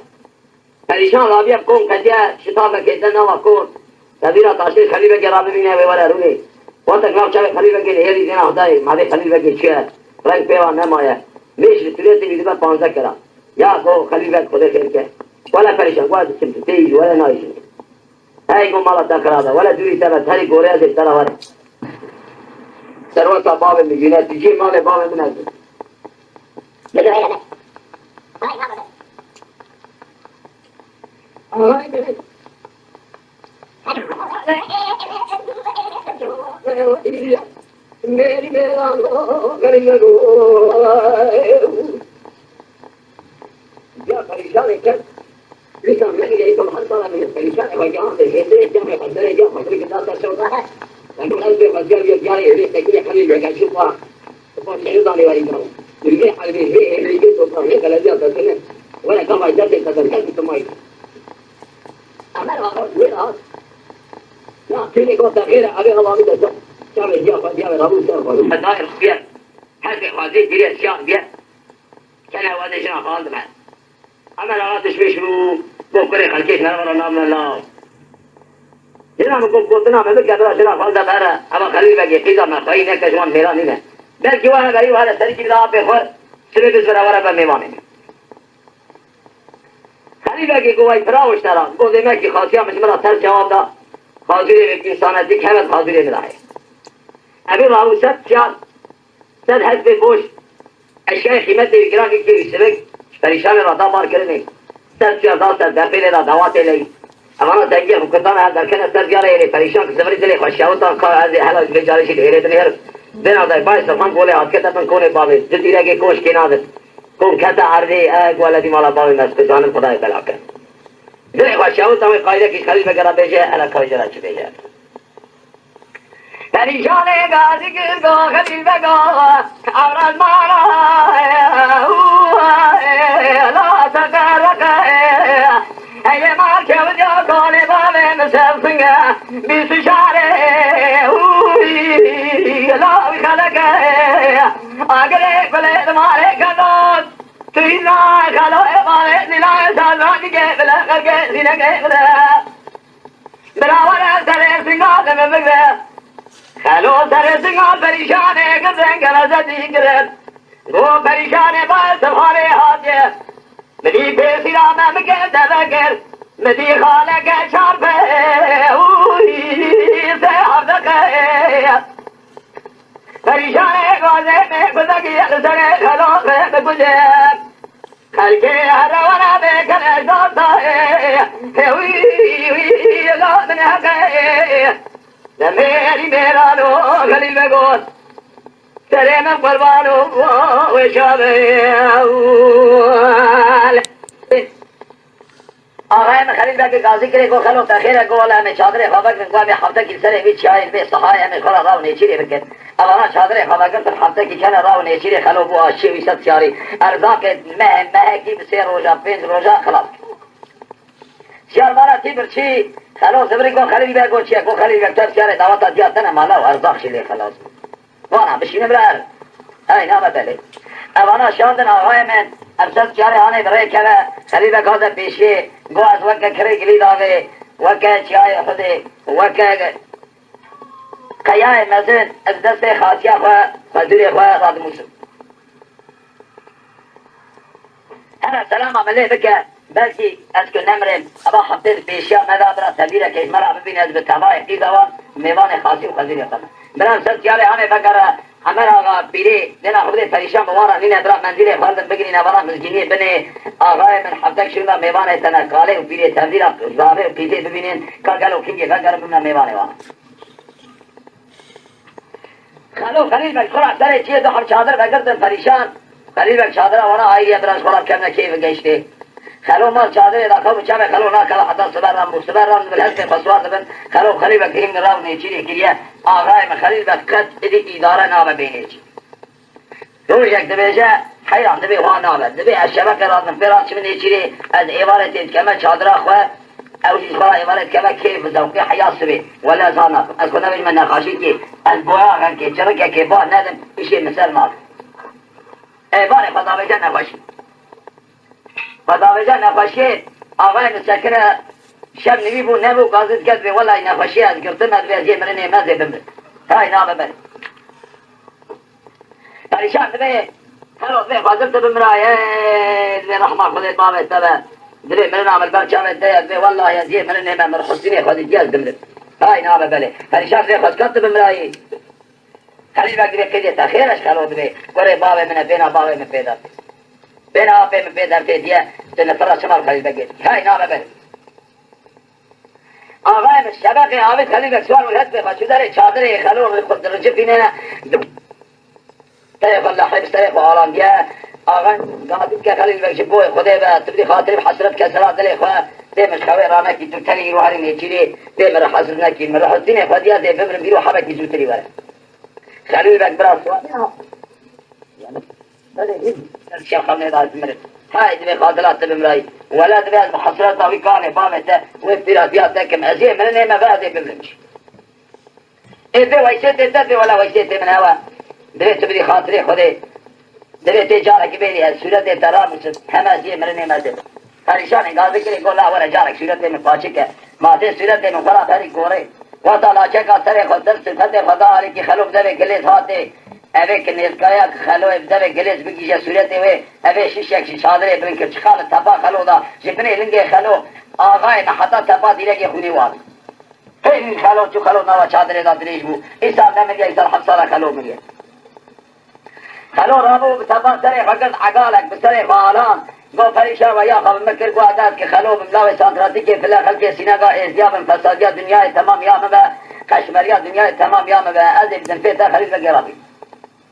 پریشان رابیه کن کدیه شتاب کدن نوا کن تبیرا تاشیر خلیل بگه را ببینه ویوال روی وقت اقنام چاوه خلیل بگه لیلی دینا خدای ماده خلیل بگه چیه رنگ پیوان نمایه میش لسوریت ویدو 15 کرد یا کو خلیل بگه خوده خیر که ولا پریشان ولا تیج ولا نایشن ای گو مالا تکراده ولا دوری تبت هری گوره از اترا وره سروتا باب میگینه تیجی مال باب منزل بده ویلا نه मेरी मेरा करेंगे क्या परेशान है क्या लेकिन मैं यही तो हर साल में परेशान है भाई यहाँ पे हेदरे क्या मैं बंदरे क्या मछली के साथ चल रहा है लेकिन आज भी मछली ये क्या है ये देखिए खाली जगह छुपा तो बहुत नहीं डालने वाली ना ये आगे ये तो प्रॉब्लम गलत जाता है वह कमाई जाते कदर क्या कमाई हमारा और ये रहा ना tiene cosa era había la vida ya me dio ya me rabu ya rabu الدائر بيا هذه وزير دير اشياء بيا كان هو ده شنو خالد معه اما لا تشوي شنو بكره خلكيش نرى نام الله هنا ممكن قلنا ما بك هذا شنو خالد بره اما خلي بقى كذا ما خاينه كجوان ميران هنا بل كي وانا غريب هذا سري كذا بخور سبب بسرعه ورا بميوانه خلي بقى قوي فراوش ترى قول ما كي خاصيه مش مرا تر جواب ده حاضر انساناتی که همه حاضر نراه ابی راو صد حد بوش اشیاء قیمت بگیرن که بیسبک پریشان رادا مار کرنه صد جدا صد دفعه را دوات لی اما تنجیه مقدم هر در کنه صد بیاره ایلی پریشان که زمری دلی خوشیاوتا که از حالا بجارشی دیره دنیر بنا دای باعث من گوله آد که تفن کونه بابی جدی رگه کوش که نادر کن کتا عرضی اگ ولدی مالا بابی مست جانم خدای بلا کن دلی خوشیاوتا می قایده کش خلیل بگره بیجه علا کاری جرا چه بیجه پریشان گازی گل گو خلیل بگو امرال مانا لا تقرق اگه مال که بجا کنه بابه مسل سنگه بیس شاره لا خلقه اگره کله ماله کدود تینا خلوه ماله نیلای سالانی که بلقر که سینه که براوره سره سنگاه نمبگه خلو سر سنگال پریشانه کردن گرزدی کرد گو پریشانه باید سفاره حاجه مدی پیسی را ممکن دبکر مدی خالق شرفه سه حفظه پریشانه گوزه میں گزگی سر خلو میں بگزه خلقه هر روانه بکن اشتاتا ہے اللہ من حقه میری میرا لو خلیل بگوز ترے میں قربانو آقای من خلیل بگی گازی کرے گو خلو تخیر گو والا ہمیں چادر خوابہ کن گو ہمیں ہفتہ کی سرے بھی چاہیے بے صحای ہمیں خلا راو نیچیری بکن اولا چادر خوابہ کن تر ہفتہ کی چانا راو نیچیری خلو بو آشی ویست چاری ارزاق مہ کی بسے روزہ پینز روزہ خلاص شیار مارا تی برچی خلاص زبری گو خلیل بگو چیه گو خلیل بگو تر چیاره دعوتا دیاتنه مالا و ارزاق شلی خلاص وانا بشینه برار های نامه بله اوانا شاندن آقای من ارزاق چیاره آنه برای که خلیل بگو در پیشی گو از وکه کره گلید آگه وکه چیای خوده وکه قیای مزن از دست خاصیه خواه مزدوری خواه راد موسم انا سلام عمله بکه بلکه از که نمرم اما حفظ پیشیا مدابرا سبیره که مرا ببینه از به تبای قیدوان میوان خاصی و خزیر کنه برام سر تیاره همه بگره همه آقا پیری دینا خودی پریشان بوارا نینه برا منزیل خواردن بگیرین برا مزگینی بنه آقای من حفظک شده میوان تنکاله و پیری تبدیل زاوه و پیتی ببینین کارگلو کنگی بگره ببینه میوان وان خلو خلیل بک خورا سر چیه دو خر چادر بگردن پریشان خلیل بک چادر وانا آئیه براش خورا کرنه کیف گشته خلو مال چادر داخل بچه خلو ناکلا حتی سبرم مستبرم بالحسن خسوار دبن خلو خلیل بک این راو نیچیری کریه آقای من خلیل بک قد ادی اداره نامه بینیچی دو یک دبیجه حیران دبی وان نامه دبی از شبکه رادن فران چمن نیچیری از عبارت کمه چادر خواه اوجی خورا عبارت کمه کیف زوقی حیاس بی ولا زانه از کنه بج من نخاشید که از بویاغن که چرکه که با ندم ایشی مثل مال عباره خدا بجه نخاشید خدا بجه نخاشید آقای مسکنه شب نوی بو نبو قاضد کرد بی والله نخاشی از گرتم از بیازی مرنه مزه بمرد های نامه بر پریشان دبی هلو دبی خواهدم بمرای دبی رحمه خودت بابت دبی دبی مرنه عمل برچاوت دید بی والله یزی مرنه من مرخصینه خودت جاز بمرد های نامه بله پریشان دبی خواهد کرد بمرای خلیل بک دبی قیدی تخیرش خلو دبی گره بابه منه بینا بابه من پیدا بینا بابه من پیدا دیه تنفرد شمال خلیل بک های نامه بله آقای شبق عابد خلیل بکسوار ولد بخواه چو در چادر خلو خود درجه بینه طریق الله حبس طریق آرام بیا آقای قادم که خلیل بکش بوی خوده با تبدی خاطر بحسرت کسرات دلی خواه دیمش خواه رانکی تو تلی روحانی میچیری دیم را حسر نکی من را حسدین خودیا دیم ببرم بیرو حبکی زوتری بره خلیل بک برا سوال الشيخ خمني دار المرد هاي دبي خاطرات بمراي ولا دبي المحصرات ضوي كان بامته وابتلاءات ذاك ازيه من ما بعد بمرمش ايه ويسيت تدبي ولا ويسيت من هوا دبي تبدي خاطري خدي دبي تجارك بيني سورة ترامس همازيه من ما دب هريشان قال ذكر يقول لا ولا جارك سورة من قاشك ما تي سورة من خراب هري كوري وطلع شكا سري خدر صفات خدا عليك خلوق دبي قليت هاتي اوه که نزگایا خلو ابداوه گلیز بگیجه صورته وی اوه شیشک شادره برن که چخال تپا خلو دا جپنه لنگه خلو آغای نحطا تپا دیرگه خونی واد این خلو چو خلو نوا چادره دا دریش بو ایسا نمیگه ایسا حفصالا خلو میگه خلو رابو تپا سره فقط عقالک بسره فعالان گو پریشا و یا خواب مکر گو عدد که خلو بملاو سانتراتی که فلا خلق سینگا ازیاب فسادیا دنیای تمام یا مبا کشمریا دنیای تمام یا مبا ازی بزن فیتا خلیل بگرابی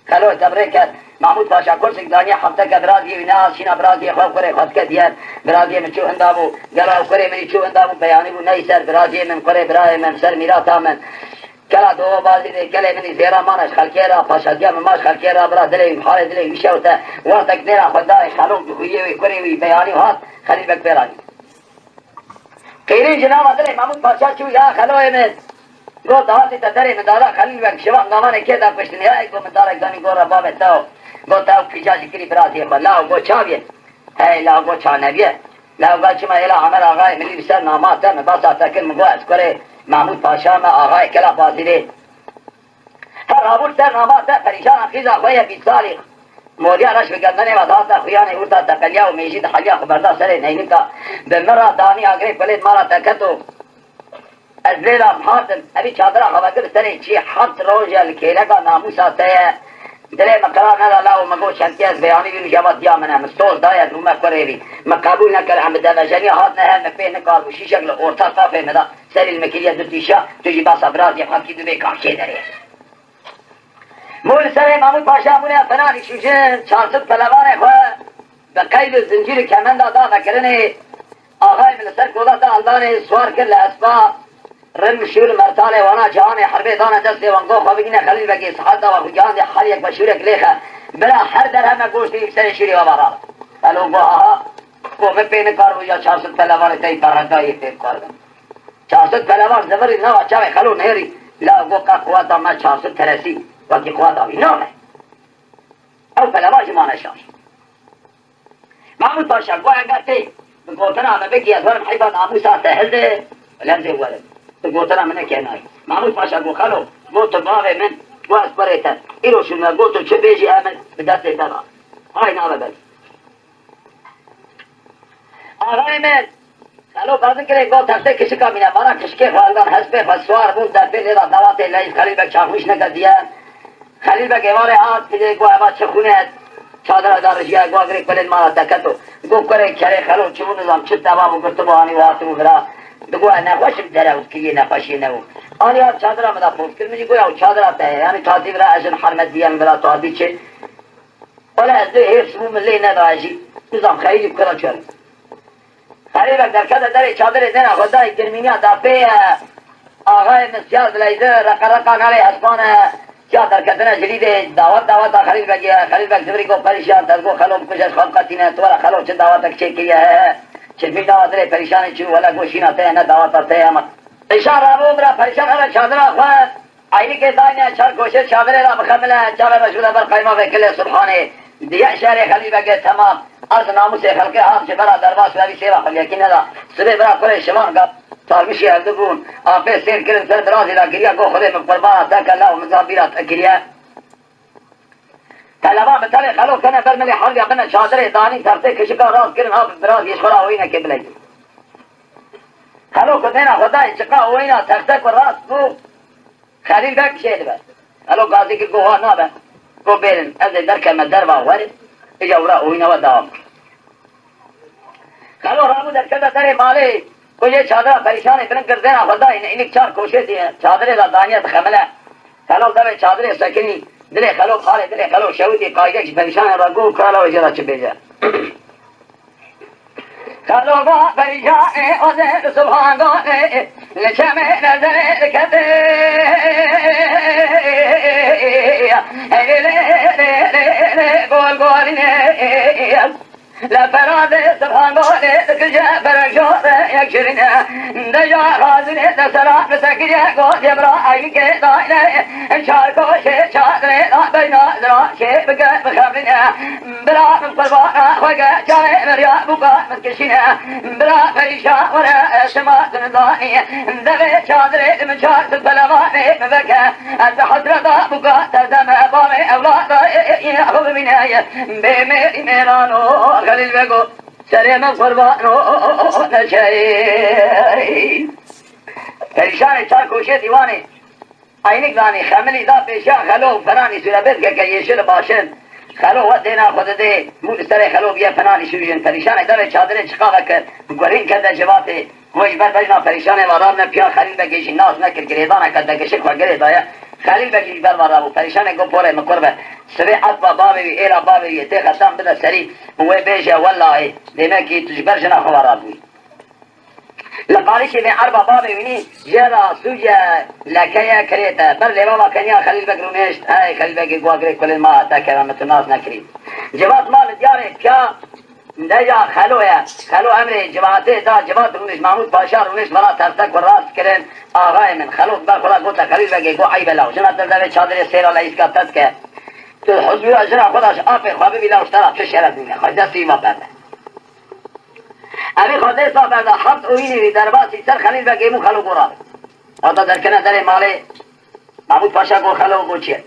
خلو تبریک محمود پاشا کرسک دانیا هفته که برازی و ناز شینا برازی خواب کره خود که دیار برازی من چو اندابو گلاو کره منی چو اندابو بیانی بو نی سر برازی من کره برای من سر میراتا من کلا دو بازی ده کلی منی زیرا مانش خلکی را پاشا دیا من ماش خلکی را برا دلی حال دلی ویشوتا وقتک نیرا خدای خلو خویه وی کره وی بیانی هات خلیل بک برانی قیرین جناب دلی محمود پاشا چو یا خلوه من گو دهاتی تا داری مدارا خلیل بک شما نامانه که دا پشتنی های گو مدارا گانی گو را باب تاو گو تاو پیجاجی کری برازی خود لاو گو چاویه ای لاو گو چانویه لاو گو چما ایلا عمر آغای ملی بسر ناماتا مباسا تکن مگو از کره محمود پاشا ما آغای کلا بازیره هر آبور سر ناماتا پریشان خیزا خویه بیت سالی مولیا رش بگردنه و داتا خویانه اوتا تقلیا و میشید حلیا خبردا سره نینکا بمرا دانی آگره پلید مارا تکتو از لیلا حاتم ابی چادرہ خواهد سری چی حد روز الکیلگا ناموس آتا ہے دلی مقرار ندا مگو شنتی از بیانی بی مجابت دیا منه مستوز داید رومه کره بی مقابول نکر هم دادا جنی هات نه مپه نکار وشی شکل اورتا صافه مدا سری المکیلیه دو تیشا تجی باس ابراز یا خاکی دو بی کامشه داره مول سر محمود پاشا مونه فنانی شوشن چارسد پلوان خواه بقید زنجیر کمند آدا نکرنه آقای من سر کودتا اندان سوار کر لاسبا رم شور مرتاله وانا جهان حرب دانه دست وانگو خوابگین خلیل بگی صحت و جهان حال یک بشورک لیخه بلا هر در همه گوشتی سر شوری و بارا الو گو آها کو مپین کار و یا 400 پهلوان تای پرندای پیر کار 400 پهلوان زبری نو چاوی خلو نهری لا گو کا قوات ما 400 ترسی وقتی قوات آوی نامه او پهلوان جمانه شاش محمود پاشا گو اگر تی بگوتنا همه بگی از ورم حیبان آموسا تهلده لنزه ورد گوتنا منه که نای محمود پاشا گو خلو گو تو باغ من گو از پریتن ایرو شونه گو تو چه بیجی امن به دست تبا های نامه بل آقای من خلو بازن کره گو تخته کشی کامینه بارا کشکه خواهدان حسبه فسوار بود در پیل را دوات لایز خلیل بک چاخوش نکردیه خلیل بک ایواره آد پیده گو اما چه خونه چادر دارشیه گو اگری پلین مالا تکتو گو کره کره خلو چون نظام چه دوام گرتو بانی واتو برا دگو نخوشم دراوت که نخوشی نو آنی ها چادر آمده پوست کرد منی گویا و چادر آتا ہے یعنی تاتی برا ازن حرمت دیان برا تاتی چه ولی از دو حیف سمو ملی نداشی نظام خیلی بکرا چر خریبک در کده در چادر دینا خدای گرمینیا دا پی آقای مسیار بلیده رقا نالی اسمان کیا در کدنا جلید دعوت خلیل بک زبری کو پریشان ترگو خلو بکشش خلق قطینه تولا خلو چه دعوت چه کیا ہے چلمی دعوت ره پریشانی چون ولا گوشین آتے ہیں نہ دعوت آتے ہیں مت پریشان رابو برا پریشان ہے چادرہ خواہ آئینی کے دائنیا چار کوشش چادرے را مخملہ چار مشہورہ بر قیمہ وکلے سبحانے دیا شہر خلیل بگے تمام عرض ناموس خلق عام سے برا درباس ولی سیرا خلیقی ندا صبح برا قرے شمان کا تارمشی اردگون آپے سیر کرن سر درازی را گریا کو خودے میں قربان تک اللہ و مزابیرات اکریا طلبا بتاله خلو کنه برملی حال یا بنا چادر دانی ترته کشکا راست کرن ها براز یشخورا ہوئی که بلی خلو کنه خدای چقا ہوئی نا تختک و راست بو خلیل بک شید بس خلو قاضی که گوها نا بس گو بیرن از درکه مدر با ورد اجا ورا ہوئی نا و دوام خلو رامو در کده در مالی ये चादरा परेशान इतने कर देना खुदा इन्हें चार कोशिश दिए चादरे का दानियत खमला खलो दबे चादरे सकिनी दिले खलो खाले दिले खलो शौदी कायदे की परेशान रगो खलो जरा चबेजा खलो गा परेशान ओजे सुभान गा लेछे में नजर कहते ले ले ले गोल गोल ने لا فراد سبحانه كجا برجور يكشرنا دجا غازنا تسرع بسكيا قد يبرا ايك داينا شاركو شي شادري بينا ذرا شي بك بخبرنا بلا قربانا وقا جاي مريا بقى مسكشنا بلا فريشا ولا سما ذاني دبي شادري من شار البلواني بكى انت حضرة بقى تزم بامي اولاد ياخذ منايا بمي ميرانو خليل بگو سرم قربانو نشایی پریشان چار کوشه دیوانه اینک دانی خملی دا پیشا خلو فنانی سوربت که یشل باشن خلو و دینا خود ده مول سر خلو بیا فنانی شویجن پریشان دا به چادر چقاق کرد گرین کرده جواته وش بر بجنا پریشان وارام نه پیا خلیل بگیش ناس نکر گریدانه کرده گشک و گرید آیا خلیل بگیش بر وارابو پریشان گو پوره مقربه سبي عطبه بابي إلى بابي يتيخ تام بدا سري هو بيجا والله دمكي تجبرجنا خوارابي لقاليش بين أربع بابي مني جرا سوجا لكيا كريتا بر لي بابا كنيا خليل بقرونيش هاي خليل بقي قواقري كل ما تاكرا متناس نكري جبات مال دياري كيا نجا خلويا خلو أمري جباتي دا جبات رونيش محمود باشا رونيش مرا ترتك والراس كرين آغاي من خلوك بر خلا قلت خليل بقي قو عيب الله جنا تردوي چادر سير الله إسكا تسكه تو حضور اجرا خودش آب خوابه بیلا اشترا چه شرط میگه خواهد دستی ما برده امی خواهده سا برده حبت اوینی در باسی سر خلیل بگیمو خلو گورا آتا در کنه در ماله محمود پاشا گو خلو گو چیه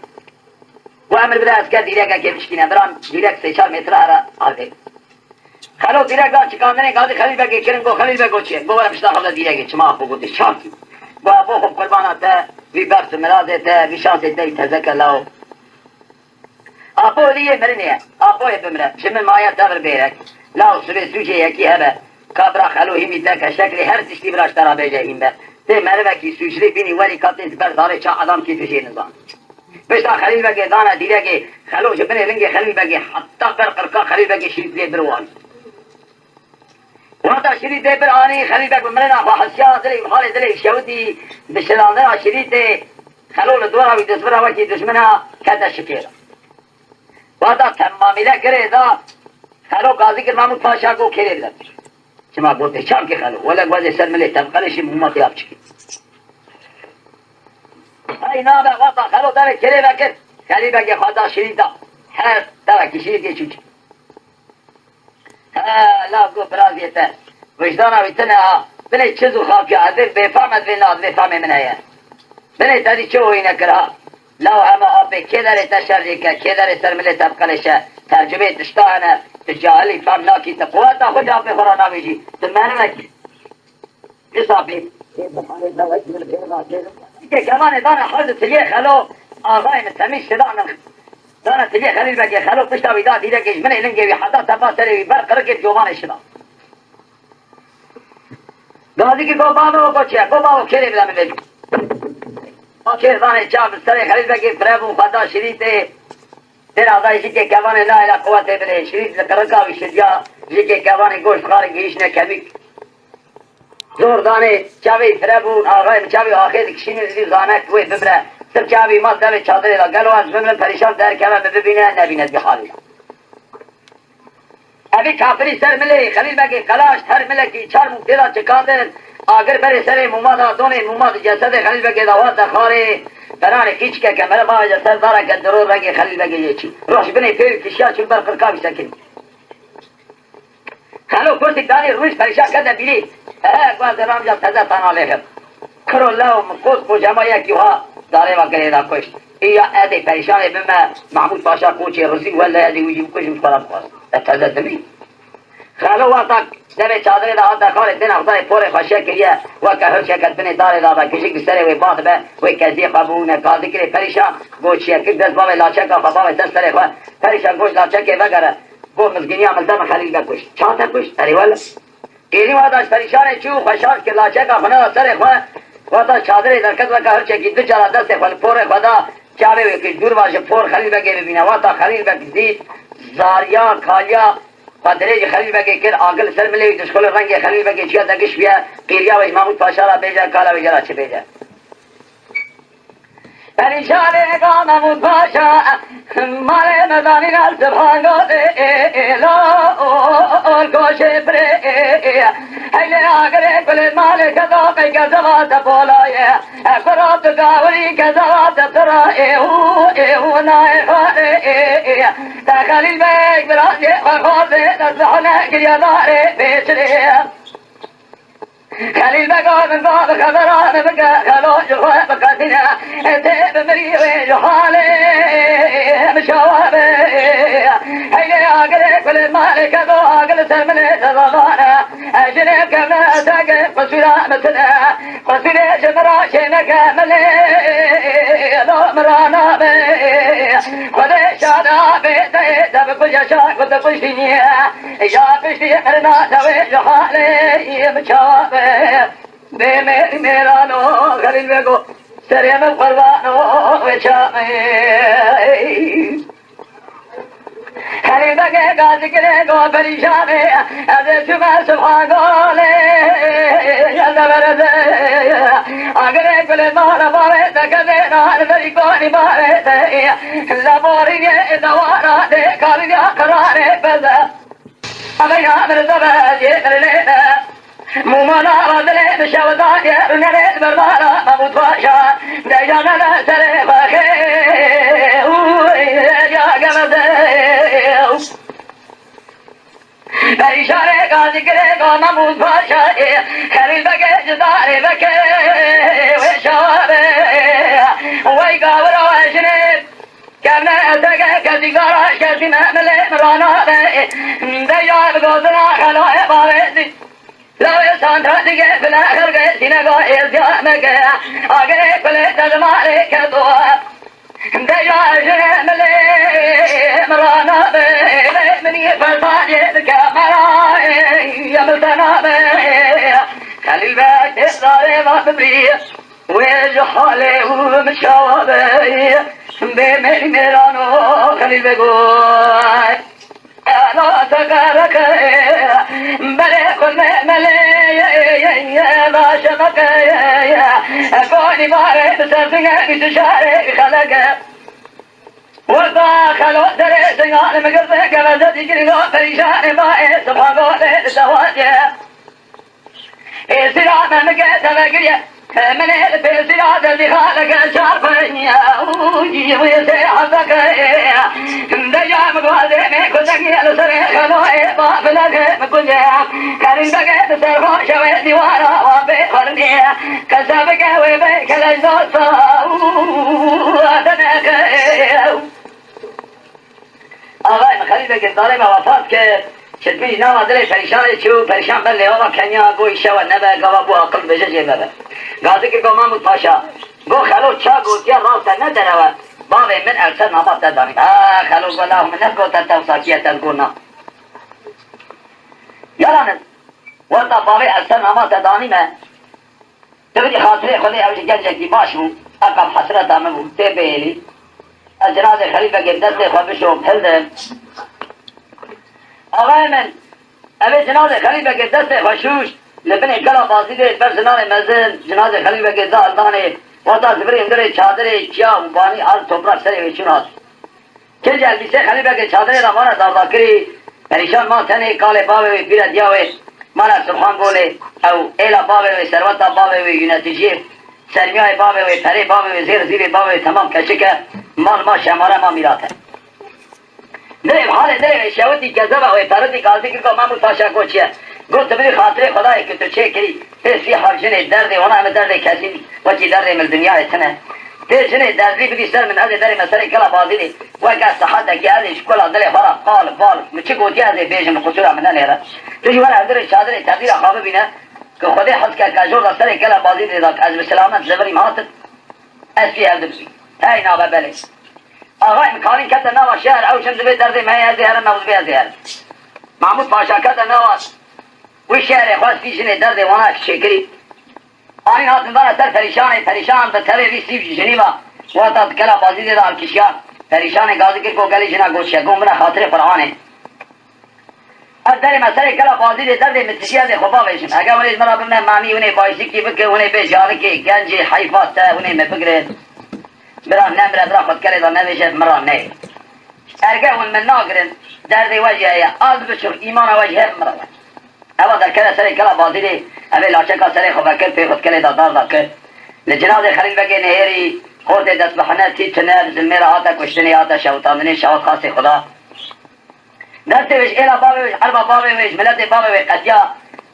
گو امر بده از که دیرک که بشکینه برام دیرک 3-4 متر هره آده خلو دیرک دا چکاندنه گاده خلیل بگی کرن گو خلیل بگو چیه گو برم شتا خواهده دیرک چما خو گوده شانسی گو ابو خوب قربانات وی برس مراده وی شانس دی تذکر لاو آبو لیه مرنیه آبو بمره شمن مایا دور بیرک لاو سبه سوچه یکی هبه کابرا خلو همی تکه شکلی هر تشتی براش ترا بیجه این به ته مروه کی سوچری بینی ولی کاتنز برداره چا آدم کی تشه نظام بشتا خلیل بگه دانا دیره که خلو جبنه لنگه خلیل بگه حتی بر قرقا خلیل بگه شریف لی بروان وحتا شریف لی بر آنی خلیل بگه مرنا خوا حسیا دلی خالی دلی شودی بشلاندر شریف خلو لدورا وی دزبرا وکی دشمنا کده شکیره وحدا تمامیله گره دا خلو قاضی کر محمود پاشا کو کھیرے لگتی چما بولتے شام کے خلو ولگ وزے سر ملے تبقلشی محمد یاب چکی ای نابه وحدا خلو داره کھیرے بکر خلی بگه خوادا شرید دا هر داره کشید یه چوچی لا گو برازیتا وجدانا ویتنه بله چیزو خواب که عذر بفهمت بیناد بفهمه منه یه بله تدی چو اینه کرا لو اما آبی که داره تشرجی که که داره سرمله تبقلشه ترجمه تشتاهنه تجاهلی فهم ناکی تقواتا خود آبی خورا نامیجی تمنمکی اس آبی که کمان دانه خود تلیه خلو آغای مستمیش دانه تلیه خلیل بگه خلو پشتا ویدا دیده کش منه لنگه وی حدا تبا سره وی بر قرقه جومان شدا گازی که گو بابو گو چه گو بابو کلی بدم بگو آخر دانه چاب سر خلیل بگی فرابو خدا شریطه در آزایشی که کوانه لا اله قوت بله شریط لقرقاوی شدیا جی که کوانه گوشت خار گیشنه کمیک زور دانه چاوی فرابو آغای چاوی آخر کشینه زی زانک وی ببره سر چاوی ماد دوی چادره لا گلو از بمرن پریشان در کمه ببینه نبیند بحالی ابھی کافری سر ملے خلیل بگی کلاش ہر ملے کی چار مقتدہ چکاندن آگر بری سر ممادا دونے مماد جسد خلیل بگی دوات خارے بران کچ که کمر باج سر دارا که درور بگی خلیل بگی یه چی روش بینی پیر کشیا چون بر قرقاوی سکن خلو کرسی دانی روش پریشان کرده بیلی گواز رام جا تزه تانا لیخر کرو اللہ مقود کو جمع یکیوها داره و گریدا کشت ایا ادی پریشان بمه محمود پاشا کوچی رزی ولا ادی ویجی کشم خراب خواست تزدمی خلو وقتا دبی چادر دا آن دخار دین اخدای پور خوشه کریه و که هر شکل بینی داره دا با کشی بسره وی باد به وی کزی خوابونه کازی کری پریشان گوشیه که دست باوی لاچه که خواباوی دست سره خواه پریشان گوش لاچه که بگره گو مزگینی عمل دم خلیل بکش چاته کش اری والا اینی واداش پریشان چو خوشحال که لاچه کا خونه سر خواه وقتا چادر درکت و که هر چکی دو چلا دست خود پور خدا چاوه وی که دور باشه پور خلیل بگه ببینه وقتا خلیل بگه دید زاریا کالیا و دریج خلیل بگه کر آگل سر ملی دشکل رنگ خلیل بگه چیا دگش بیا قیریا و محمود پاشا را بیجا کالا ویجا را چه بیجا پریشان کا محمود پاشا مال مدانی نال سبحانگو دے اور کوشے پرے ایلے آگرے کل مال کدو پی کزوات بولائے قرآت داوری کزوات سرائے ایہو نائے خارے تا خلیل بیگ براجے وخوزے نزحنے گریہ دارے بیچ رے خلیل بگو من باب خبران بگا خلو جخوة بقاتنا تيب مريوي جحالي مشوابي هيلي آقلي كل مالك دو آقل سلمني تضمانا أجنب كمنا ساقف قصيرا مثلا قصيرا جمرا شينك ملي دو مرانا بي خدي شادا بي تيب كل شاك وتقشتني يا بشتي مرنا توي جحالي مشوابي بے میری میرا نو خلیل بگو سریم قربانو وچامے خلیل بگے گا ذکرے گو پریشانے ازے شما سبحان گولے یزبرزے آگرے کلے مارا بارے تکدے نار بری کونی بارے تے لبوری یہ دوارا دے کالیا قرارے پزا ابھی آمر زبازی کرلینا مومانا وزلے بشاوزان يرنرد برمانا مموت باشا ديانا لا سري باخي يا قمزيو بريشاري قاضي قريقا مموت باشا خليل بقى جداري بكي وشوابي ويقا ورواشني كابنا أتاقا كذي قراش كذي مأملي مرانا ديان بقوزنا خلوه باريزي لو يسانتا دیگه فلا خرگه سینگاه ازیامگه آگه کله تزماره کدوه دیا جمله مرانا به منی فرمانه بکمرای یملتنا به خلیل بک داره ما ببری ویج حاله و مشاوبه به منی مرانو خلیل بگوی لا تقارك بلي كل ملي باش بقى كوني ماري بسرطنة بتشاري خلق وضع خلو دري سيغان مقرزة قبزة تجري لو فريشاني باي سبحانه لسواجه سلام مقاسة بقرية من البسرات اللي خالق شارفني ويسي حظك دجا مقوازي ميكوزكي لسري خلوئي بابلك مكوزي كارين بقى تسرفو شوي ديوانا وابي خرني كسابك ويبيك لجدوسا وادنك آغای مخلیبه که ظالم وفات کرد شدبی نام دل پریشان چو پریشان بله آقا کنیا گوی شو نبه گوا بو عقل بجه ببه گازی که گو محمود پاشا گو خلو چا گوتیا راست ندنوه باب من ارسل نامات دادانیم خلو گلاه من نگوتا توساکیت الگونا یالانت وقتا باب ارسل نامات دادانیمه تبدی خاطره خودی اوش گنجکی باشمو اقام حسرت آمه ته بیلی از جناز خلیفه که دست خواه بشو پلده آقای من اوه جناز خلیفه که دست خوشوش لبن کلا بازی ده بر زنان مزن جناز خلیفه که دالدانه وقتا زبر اندره چادره چیا و بانی آل توپرک سره ویچون هست که جلبیسه خلیفه که چادره را مانا داردا کری پریشان ما تنه کال باوه وی پیره دیاوه مانا سبحان بوله او ایلا باوه وی سروتا باوه وی یونتیجیه سرمیای باوه وی پره باوه وی زیر باوه تمام کشه که مال ما شماره ما میراته درم حال درم شهودی جذبه وی پردی قاضی که محمود پاشا کوچیه گفت بری خاطر خدای که تو چه کری پیسی حرجن درد اونا همه درد کسی وچی درد مل دنیا اتنه تیجنه دردی بدی سر من از در مسئله کلا بازی دی وکا صحت که ازش کلا دل خورا قال مچه گوتی از بیجم خسورا من نیره توی ور از در چادر تبدیل خواب بینه که خودی حس که کجور دا سر کلا بازی دی داد از بسلامت زبری ماتت اسفی هفته بسی های نابه بله آقای مکانی کتا نوا شهر او شمز به درد مهی از هر نوز به از هر محمود پاشا کتا نوا و شهر خواست پیشنه درد وانا شکری آین هاتن داره سر پریشان به طبع ویسی جنیبا وقتا کلا بازی دیده الکشیار پریشان گازی کر کو گلی جنا گوش شگون بنا خاطر قرآنه از در مسئله کلا بازی دیده درد متشیه ده خوبا بیشن اگر ونیز مرا بمنه مامی ونه بایشی کی بکه ونه بیشاره که گنج حیفات تا ونه مپگره برا نمره درا خود کرده نمیشه مرا نه ارگه ون من ناگرن درد وجهه آز بشو ایمان وجهه مرا اما در کلا سر کلا بازی دی اوه لاچه کا سر خوبا کر پی خود کلی دادار دا کر لجناز خلیل بگه نهیری خورد دست بحنه تیت نر زلمه را آتا کشتنی آتا شوطاندنی شوط خاص خدا دست ویش ایلا بابه ویش حربا بابه ویش ملت بابه ویش قطیا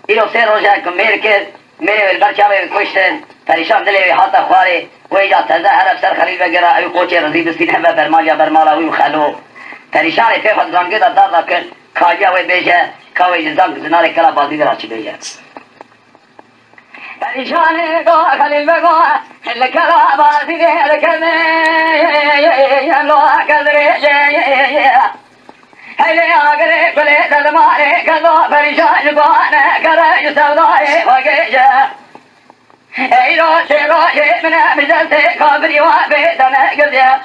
ایلو سه روزه کم میر کرد میره ویل برچه ویل کشتن پریشان دلی وی حاتا خواره ویجا تزه حرب سر خلیل بگه اوی قوچه رضی بسینه و برماجا برمالا وی خلو پریشان پی خود زنگه دا دادا کر کاجا وی بیجه کاوی زنگ زنار کلا بازی درا چی بیجه پریشان گو خلیل بگو لکلا بازی در کمه لو کدره هلی آگره کلی دلماره کدو پریشان گوانه کره سودای وگیجه ایرو چگوشی منه مجلسه کابری و بیتنه گزیه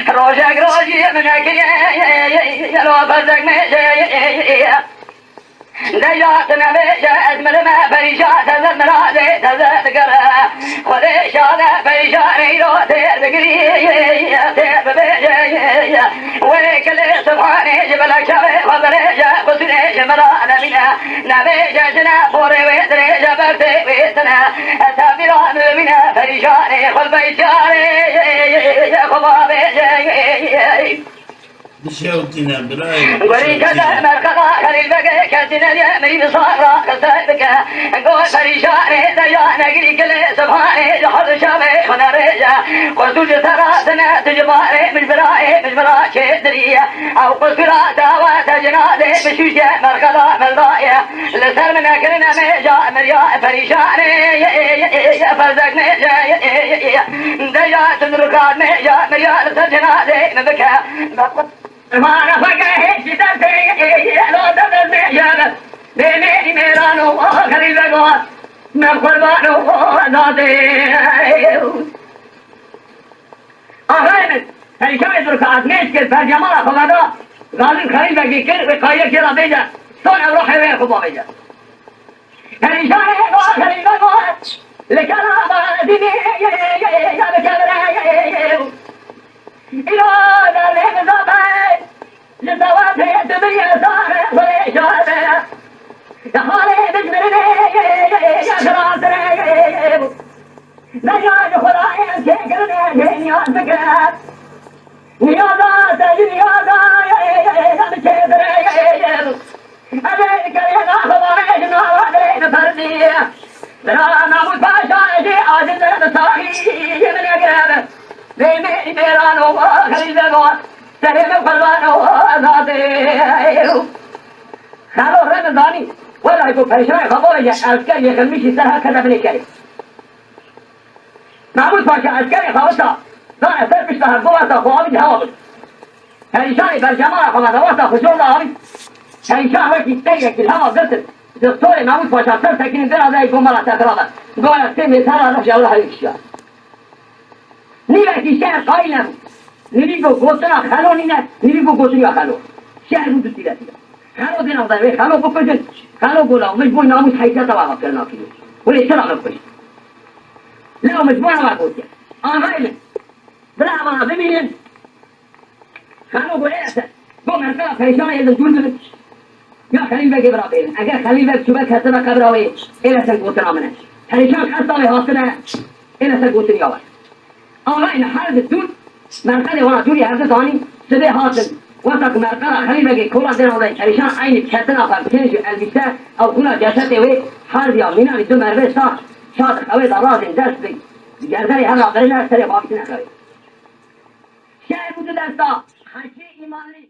روشک روشی منه کریه یلو فرزک میشه دیات نمیشه از ملمه پریشان تزد مرازه تزد گره خودی شاده پریشان ایرو تیر بگری تیر ببیشه وی کلی سبحانی جبلک شوی خبریشه خسریشه مرا نمینه نبیشه جنه بوری ویدریشه برسی ویدنه تبیران ببینه پریشانی خود بیچاره خبا بیشه بشوتنا براي قولي كذا مرقضا خليل بقى كاتنا اليمري بصارة كسر بقى قول فريشاني ديانا قري كل سبحاني جحر شابي خنا ريجا قلتو جثراتنا تجباري مش براي شدرية او قصرا داوة جنادي بشوشة مرقضا ملضايا لسر من اكرنا ميجا مريا فريشاني فرزق ميجا ديا تدركات ميجا مريا لسر جنادي مبكى ما نفقه هيك تنتهي لو تدرس يا بيني ميرانو خليل بقوا من قربانو ذاتي آخرين هل شاید رکعت نیست که پر جمال خدا غالب خلیل بگی کر به قایه کرا بیجا سون روح وی خوبا بیجا هل شاید خلیل بگوا لکلا بادینی یا بکبره إلى ذلك الزمان لزواج الدنيا صار ويشاره يا خالي بجمرني يا خلاصري نجاج خداي شكرني يا فكرة نيازات نيازا يا بشدري أبيك يا خباي نوادري فردي ترى ناموس باشا شيء عاجز بصاحي من يقرب بيني بيرانو خليل بقوا سليم قربانو ذاتي خالو رمضاني ولا يكون فريشان خبوية عسكري يخلميشي سرها كذا بني كريم ناموس باشا عسكري خبطا لا أسر بشتها قوة خوابي جهابي فريشاني بالجماعة خبطا واسا خشول دهابي فريشان وكي تيجي الهوا قلت دكتوري ناموس باشا سر سكين درا ذا يكون ملا تقرابا قوة سيمي سرها رفش أولا هليكشيا نیوه شهر قایل نبود نیوی کو گوتنا خلو نینه نیوی کو گوتنیا خلو شهر بود دیده خلو دینا داره خلو بکشن خلو گولا مجموع ناموس حیثیت واقع کرنا کیلو ولی چرا بکش لا مجموع واقع بود آهایل بلا ما ببینن خلو گوله گو مرکا پریشان یه دور دور یا خلیل بگی برا بین اگر خلیل بگ شبه کسنا قبراوی اینا سر گوتنا منه پریشان خستاوی حاصله اینا سر گوتنیا واسه آقای هر دور مرکز وانا دوری هر دانی سبه حاصل وقت که مرکز خلیل بگی کولا دن آدای پریشان عین کتنا پر کنج البسه او کولا جسد وی هر دیا مینانی دو مربع ساخت شاد خوی دراز دست بی گردری هر آقای نه سر بابی نخوی شهر بود دستا هرچی ایمانی